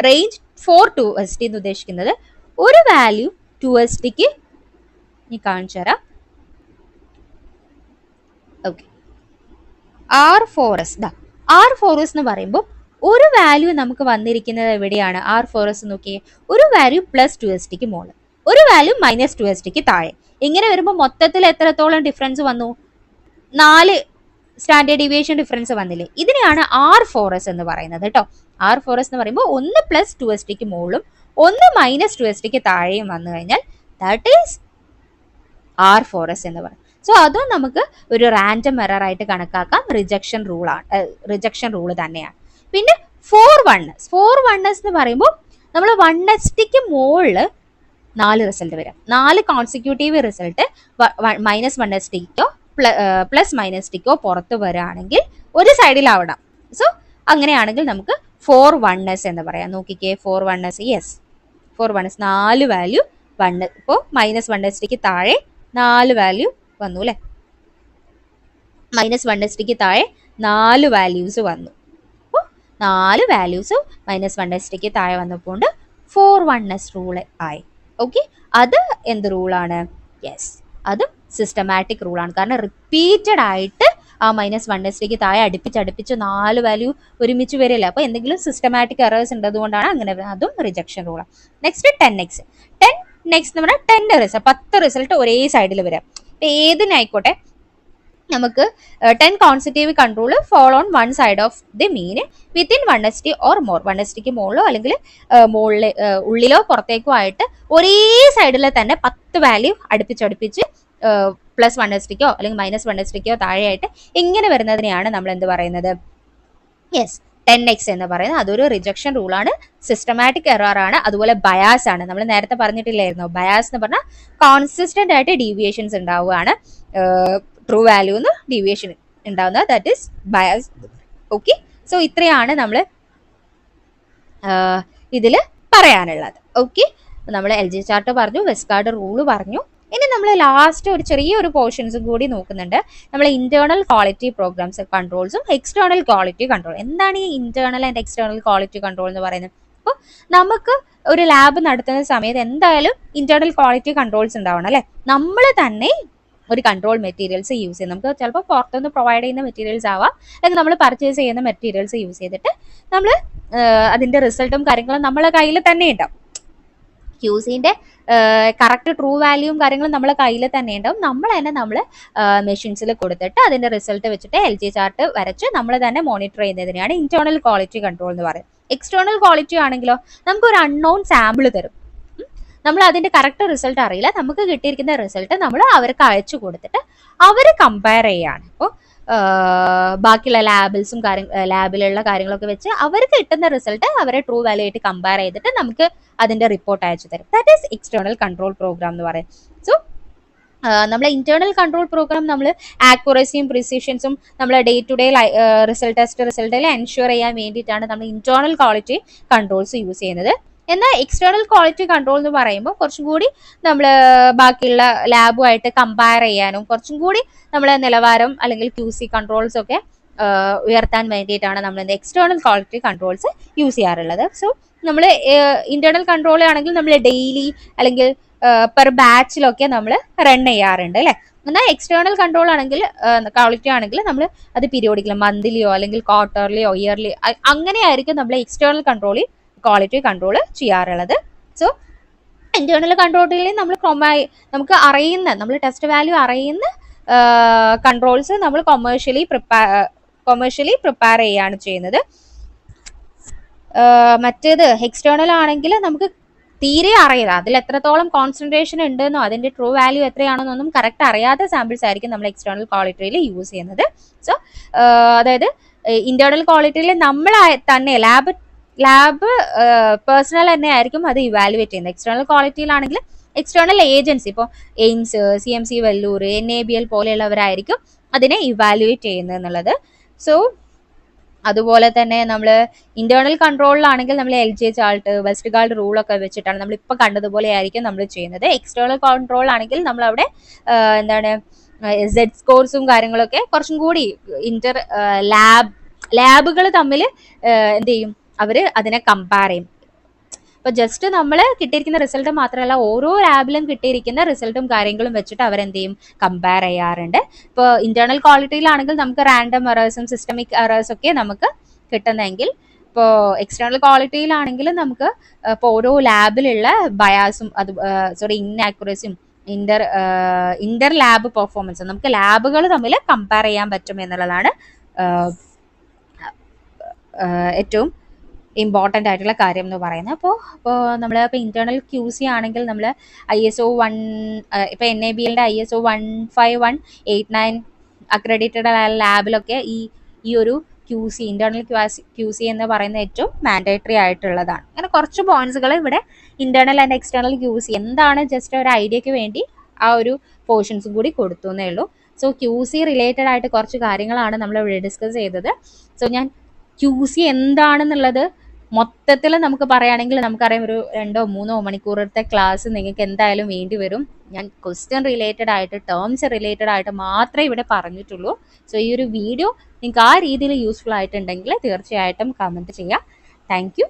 Speaker 1: റേഞ്ച് 4 2s എന്ന് ഉദ്ദേശിക്കുന്നത് ഒരു വാല്യൂ 2st നീ കാണിച്ചു തരാം. ഓക്കെ, R4s എന്ന് പറയുമ്പോൾ ഒരു വാല്യൂ നമുക്ക് വന്നിരിക്കുന്നത് എവിടെയാണ്? R4s നോക്കിയേ, ഒരു വാല്യൂ പ്ലസ് 2st മുകളിൽ, ഒരു വാല്യൂ മൈനസ് 2st താഴെ. ഇങ്ങനെ വരുമ്പോൾ മൊത്തത്തിൽ എത്രത്തോളം ഡിഫറൻസ് വന്നു? 4 സ്റ്റാൻഡേർഡ് ഡീവിയേഷൻ ഡിഫറൻസ് വന്നില്ലേ? ഇതിനെയാണ് R4s എന്ന് പറയുന്നത് കേട്ടോ. R4s എന്ന് പറയുമ്പോൾ 1 പ്ലസ് 2st മുകളിലും 1 മൈനസ് 2st താഴെയും വന്നു കഴിഞ്ഞാൽ ദാറ്റ് ഈസ് R4s എന്ന് പറയും. സോ അതും നമുക്ക് ഒരു റാൻഡം എറർ ആയിട്ട് കണക്കാക്കാം. റിജക്ഷൻ റൂൾ തന്നെയാണ്. പിന്നെ 4 1s എന്ന് പറയുമ്പോൾ നമ്മൾ 1st മുകളിൽ 4 റിസൾട്ട് വരാം. 4 consecutive result minus 1st plus -st പുറത്ത് വരികയാണെങ്കിൽ ഒരു സൈഡിലാവണം. സോ അങ്ങനെയാണെങ്കിൽ നമുക്ക് 4 1s എന്ന് പറയാം. നോക്കിക്കേ, 4 1s, യെസ് 4 1s 4 വാല്യൂ 1. ഇപ്പോൾ മൈനസ് 1st താഴെ 4 വാല്യൂ വന്നു അല്ലേ? മൈനസ് 1st താഴെ 4 വാല്യൂസ് വന്നു. അപ്പോൾ 4 വാല്യൂസ് മൈനസ് 1st താഴെ വന്നപ്പോൾ 4 1s റൂള് ആയി. ഓക്കെ, അത് എന്ത് റൂളാണ്? യെസ്, അത് സിസ്റ്റമാറ്റിക് റൂളാണ്. കാരണം റിപ്പീറ്റഡ് ആയിട്ട് ആ മൈനസ് 1st താഴെ അടുപ്പിച്ച് 4 വാല്യൂ ഒരുമിച്ച് വരില്ല. അപ്പോൾ എന്തെങ്കിലും സിസ്റ്റമാറ്റിക് എറേഴ്സ് ഉണ്ട്, അതുകൊണ്ടാണ് അങ്ങനെ. അതും റിജക്ഷൻ റൂളാണ്. നെക്സ്റ്റ് 10x എന്ന് പറഞ്ഞാൽ 10 റിസൾട്ട് 10 റിസൾട്ട് ഒരേ സൈഡിൽ വരാം. ഏതിനായിക്കോട്ടെ, നമുക്ക് 10 consecutive control fall on one side of the mean within 1ST or more. 1STക്ക് മുകളിലോ അല്ലെങ്കിൽ മുകളിൽ ഉള്ളിലോ പുറത്തേക്കോ ആയിട്ട് ഒരേ സൈഡിൽ തന്നെ 10 വാല്യൂ അടുപ്പിച്ചടുപ്പിച്ച് +1STക്കോ അല്ലെങ്കിൽ -1STക്കോ താഴെയായിട്ട് ഇങ്ങനെ വരുന്നതിനെയാണ് നമ്മൾ എന്ത് പറയുന്നത്? യെസ്, 10x എന്ന് പറയുന്നത്. അതൊരു റിജക്ഷൻ റൂളാണ്, സിസ്റ്റമാറ്റിക് എറർ ആണ്, അതുപോലെ ബയാസ് ആണ്. നമ്മൾ നേരത്തെ പറഞ്ഞിട്ടില്ലായിരുന്നോ, ബയാസ് എന്ന് പറഞ്ഞാൽ കോൺസിസ്റ്റന്റ് ആയിട്ട് ഡീവിയേഷൻസ് ഉണ്ടാവുകയാണ്, ട്രൂ വാല്യൂന്ന് ഡീവിയേഷൻ ഉണ്ടാവുന്നത്, that is bias. Okay, so ഇത്രയാണ് നമ്മൾ ഇതിൽ പറയാനുള്ളത്. ഓക്കെ, നമ്മൾ LG ചാർട്ട് പറഞ്ഞു, വെസ്റ്റ്ഗാർഡ് റൂള് പറഞ്ഞു. ഇനി നമ്മൾ ലാസ്റ്റ് ഒരു ചെറിയൊരു പോർഷൻസും കൂടി നോക്കുന്നുണ്ട്. നമ്മൾ ഇന്റേണൽ ക്വാളിറ്റി പ്രോഗ്രാംസ് കൺട്രോൾസും എക്സ്റ്റേണൽ ക്വാളിറ്റി കൺട്രോൾ. എന്താണ് ഈ internal and external quality control എന്ന് പറയുന്നത്? അപ്പോൾ നമുക്ക് ഒരു ലാബ് നടത്തുന്ന സമയത്ത് എന്തായാലും ഇന്റേണൽ ക്വാളിറ്റി കൺട്രോൾസ് ഉണ്ടാവണം അല്ലേ? നമ്മൾ തന്നെ ഒരു കൺട്രോൾ മെറ്റീരിയൽസ് യൂസ് ചെയ്യും. നമുക്ക് ചിലപ്പോൾ പുറത്തുനിന്ന് പ്രൊവൈഡ് ചെയ്യുന്ന മെറ്റീരിയൽസ് ആവാം, അല്ലെങ്കിൽ നമ്മൾ പർച്ചേസ് ചെയ്യുന്ന മെറ്റീരിയൽസ് യൂസ് ചെയ്തിട്ട് നമ്മൾ അതിൻ്റെ റിസൾട്ടും കാര്യങ്ങളും നമ്മളെ കയ്യിൽ തന്നെ ഉണ്ടാവും. ക്യൂസിൻ്റെ കറക്റ്റ് ട്രൂ വാല്യൂവും കാര്യങ്ങളും നമ്മളെ കയ്യിൽ തന്നെ ഉണ്ടാവും. നമ്മൾ മെഷീൻസിൽ കൊടുത്തിട്ട് അതിൻ്റെ റിസൾട്ട് വെച്ചിട്ട് LG ചാർട്ട് വരച്ച് നമ്മൾ തന്നെ മോണിറ്റർ ചെയ്യുന്നതിനെയാണ് ഇന്റേണൽ ക്വാളിറ്റി കൺട്രോൾ എന്ന് പറയുന്നത്. എക്സ്റ്റേണൽ ക്വാളിറ്റി ആണെങ്കിലോ നമുക്കൊരു അൺനോൺ സാമ്പിൾ തരും, നമ്മൾ അതിന്റെ കറക്റ്റ് റിസൾട്ട് അറിയില്ല, നമുക്ക് കിട്ടിയിരിക്കുന്ന റിസൾട്ട് നമ്മൾ അവർക്ക് അയച്ചു കൊടുത്തിട്ട് അവർ കമ്പയർ ചെയ്യാണ്. അപ്പോൾ ബാക്കിയുള്ള ലാബിലുള്ള കാര്യങ്ങളൊക്കെ വെച്ച് അവർക്ക് കിട്ടുന്ന റിസൾട്ട് അവരെ ട്രൂ വാല്യൂ ആയിട്ട് കമ്പയർ ചെയ്തിട്ട് നമുക്ക് അതിന്റെ റിപ്പോർട്ട് അയച്ചു തരും. That is external control programme എന്ന് പറയും. സോ നമ്മളെ ഇന്റേണൽ കൺട്രോൾ പ്രോഗ്രാം നമ്മൾ ആക്യുറസിയും പ്രിസിഷൻസും നമ്മൾ ഡേ ടു ഡേ റിസൾട്ടിൽ എൻഷുർ ചെയ്യാൻ വേണ്ടിയിട്ടാണ് നമ്മൾ ഇന്റേണൽ ക്വാളിറ്റി കൺട്രോൾസ് യൂസ് ചെയ്യുന്നത്. എന്നാൽ എക്സ്റ്റേണൽ ക്വാളിറ്റി കൺട്രോൾ എന്ന് പറയുമ്പോൾ കുറച്ചും കൂടി നമ്മൾ ബാക്കിയുള്ള ലാബുമായിട്ട് കമ്പയർ ചെയ്യാനും കുറച്ചും കൂടി നമ്മളെ നിലവാരം അല്ലെങ്കിൽ QC കൺട്രോൾസ് ഒക്കെ ഉയർത്താൻ വേണ്ടിയിട്ടാണ് നമ്മൾ എക്സ്റ്റേണൽ ക്വാളിറ്റി കൺട്രോൾസ് യൂസ് ചെയ്യാറുള്ളത്. സോ നമ്മൾ ഇന്റേണൽ കൺട്രോൾ ആണെങ്കിൽ നമ്മൾ ഡെയിലി അല്ലെങ്കിൽ പെർ ബാച്ചിലൊക്കെ നമ്മൾ റൺ ചെയ്യാറുണ്ട് അല്ലേ? എന്നാൽ എക്സ്റ്റേണൽ കൺട്രോൾ ആണെങ്കിൽ ക്വാളിറ്റി ആണെങ്കിൽ നമ്മൾ അത് പീരിയോഡിക്കലി മന്ത്ലിയോ അല്ലെങ്കിൽ ക്വാർട്ടർലിയോ ഇയർലി അങ്ങനെയായിരിക്കും നമ്മൾ എക്സ്റ്റേണൽ ക്വാളിറ്റി കൺട്രോൾ ചെയ്യാറുള്ളത്. സോ ഇന്റേണൽ കൺട്രോളിൽ നമുക്ക് അറിയുന്ന നമ്മൾ ടെസ്റ്റ് വാല്യൂ അറിയുന്ന കൺട്രോൾസ് നമ്മൾ കൊമേഴ്ഷ്യലി പ്രിപ്പയർ ചെയ്യാണ് ചെയ്യുന്നത്. മറ്റേത് എക്സ്റ്റേണൽ ആണെങ്കിൽ നമുക്ക് തീരെ അറിയില്ല, അതിൽ എത്രത്തോളം കോൺസെൻട്രേഷൻ ഉണ്ടെന്നോ അതിന്റെ ട്രൂ വാല്യൂ എത്രയാണെന്നൊന്നും കറക്റ്റ് അറിയാത്ത സാമ്പിൾസ് ആയിരിക്കും നമ്മൾ എക്സ്റ്റേണൽ ക്വാളിറ്റിയിൽ യൂസ് ചെയ്യുന്നത്. സോ അതായത് ഇന്റേണൽ ക്വാളിറ്റിയിൽ നമ്മൾ തന്നെ ലാബ് പേഴ്സണൽ തന്നെ ആയിരിക്കും അത് ഇവാലുവേറ്റ് ചെയ്യുന്നത്. എക്സ്റ്റേണൽ ക്വാളിറ്റിയിലാണെങ്കിൽ എക്സ്റ്റേണൽ ഏജൻസി, ഇപ്പോൾ എയിംസ്, CMC വെല്ലൂർ, NABL പോലെയുള്ളവരായിരിക്കും അതിനെ ഇവാലുവേറ്റ് ചെയ്യുന്നത് എന്നുള്ളത്. സോ അതുപോലെ തന്നെ നമ്മൾ ഇന്റേണൽ കൺട്രോളിലാണെങ്കിൽ നമ്മൾ LG ചാർട്ട്, വെസ്റ്റ്ഗാർഡ് റൂളൊക്കെ വെച്ചിട്ടാണ് നമ്മൾ ഇപ്പം കണ്ടതുപോലെ ആയിരിക്കും നമ്മൾ ചെയ്യുന്നത്. എക്സ്റ്റേണൽ കൺട്രോൾ ആണെങ്കിൽ നമ്മളവിടെ Z സ്കോർസും കാര്യങ്ങളൊക്കെ കുറച്ചും കൂടി ലാബുകൾ തമ്മിൽ എന്ത് ചെയ്യും, അവർ അതിനെ കമ്പയർ ചെയ്യും. അപ്പോൾ ജസ്റ്റ് നമ്മൾ കിട്ടിയിരിക്കുന്ന റിസൾട്ട് മാത്രമല്ല, ഓരോ ലാബിലും കിട്ടിയിരിക്കുന്ന റിസൾട്ടും കാര്യങ്ങളും വെച്ചിട്ട് അവരെന്ത് ചെയ്യും, കമ്പയർ ചെയ്യാറുണ്ട്. ഇപ്പോൾ ഇന്റേണൽ ക്വാളിറ്റിയിലാണെങ്കിൽ നമുക്ക് റാൻഡം എറേഴ്സും സിസ്റ്റമിക് എറേഴ്സും ഒക്കെ നമുക്ക് കിട്ടുന്നതെങ്കിൽ, ഇപ്പോൾ എക്സ്റ്റേണൽ ക്വാളിറ്റിയിലാണെങ്കിൽ നമുക്ക് ഇപ്പോൾ ഓരോ ലാബിലുള്ള ബയാസും ഇന്നാക്യുറസിയും ഇന്റർ ലാബ് പെർഫോമൻസും നമുക്ക് ലാബുകൾ തമ്മിൽ കമ്പയർ ചെയ്യാൻ പറ്റും എന്നുള്ളതാണ് ഏറ്റവും ഇമ്പോർട്ടൻ്റ് ആയിട്ടുള്ള കാര്യം എന്ന് പറയുന്നത്. അപ്പോൾ നമ്മളിപ്പോൾ ഇന്റേണൽ QC ആണെങ്കിൽ നമ്മൾ ISO 1 ഇപ്പോൾ NABLന്റെ ISO 15189 അക്രഡിറ്റഡ് ആയ ലാബിലൊക്കെ ഈ ഒരു ഇന്റേണൽ QC എന്ന് പറയുന്ന ഏറ്റവും മാൻഡേറ്ററി ആയിട്ടുള്ളതാണ്. അങ്ങനെ കുറച്ച് പോയിന്റ്സുകൾ ഇവിടെ ഇന്റേണൽ ആൻഡ് എക്സ്റ്റേണൽ QC എന്താണ് ജസ്റ്റ് ഒരു ഐഡിയക്ക് വേണ്ടി ആ ഒരു പോർഷൻസും കൂടി കൊടുത്തു എന്നേ ഉള്ളൂ. സോ QC റിലേറ്റഡ് ആയിട്ട് കുറച്ച് കാര്യങ്ങളാണ് നമ്മൾ ഇവിടെ ഡിസ്കസ് ചെയ്തത്. സോ ഞാൻ QC എന്താണെന്നുള്ളത് മൊത്തത്തിൽ നമുക്ക് പറയുകയാണെങ്കിൽ നമുക്കറിയാം, ഒരു 2-3 മണിക്കൂറത്തെ ക്ലാസ് നിങ്ങൾക്ക് എന്തായാലും വേണ്ടി വരും. ഞാൻ ക്വസ്റ്റ്യൻ റിലേറ്റഡ് ആയിട്ട് ടേംസ് റിലേറ്റഡ് ആയിട്ട് മാത്രമേ ഇവിടെ പറഞ്ഞിട്ടുള്ളൂ. സോ ഈ ഒരു വീഡിയോ നിങ്ങൾക്ക് ആ രീതിയിൽ യൂസ്ഫുൾ ആയിട്ടുണ്ടെങ്കിൽ തീർച്ചയായിട്ടും കമൻറ്റ് ചെയ്യാം. Thank you.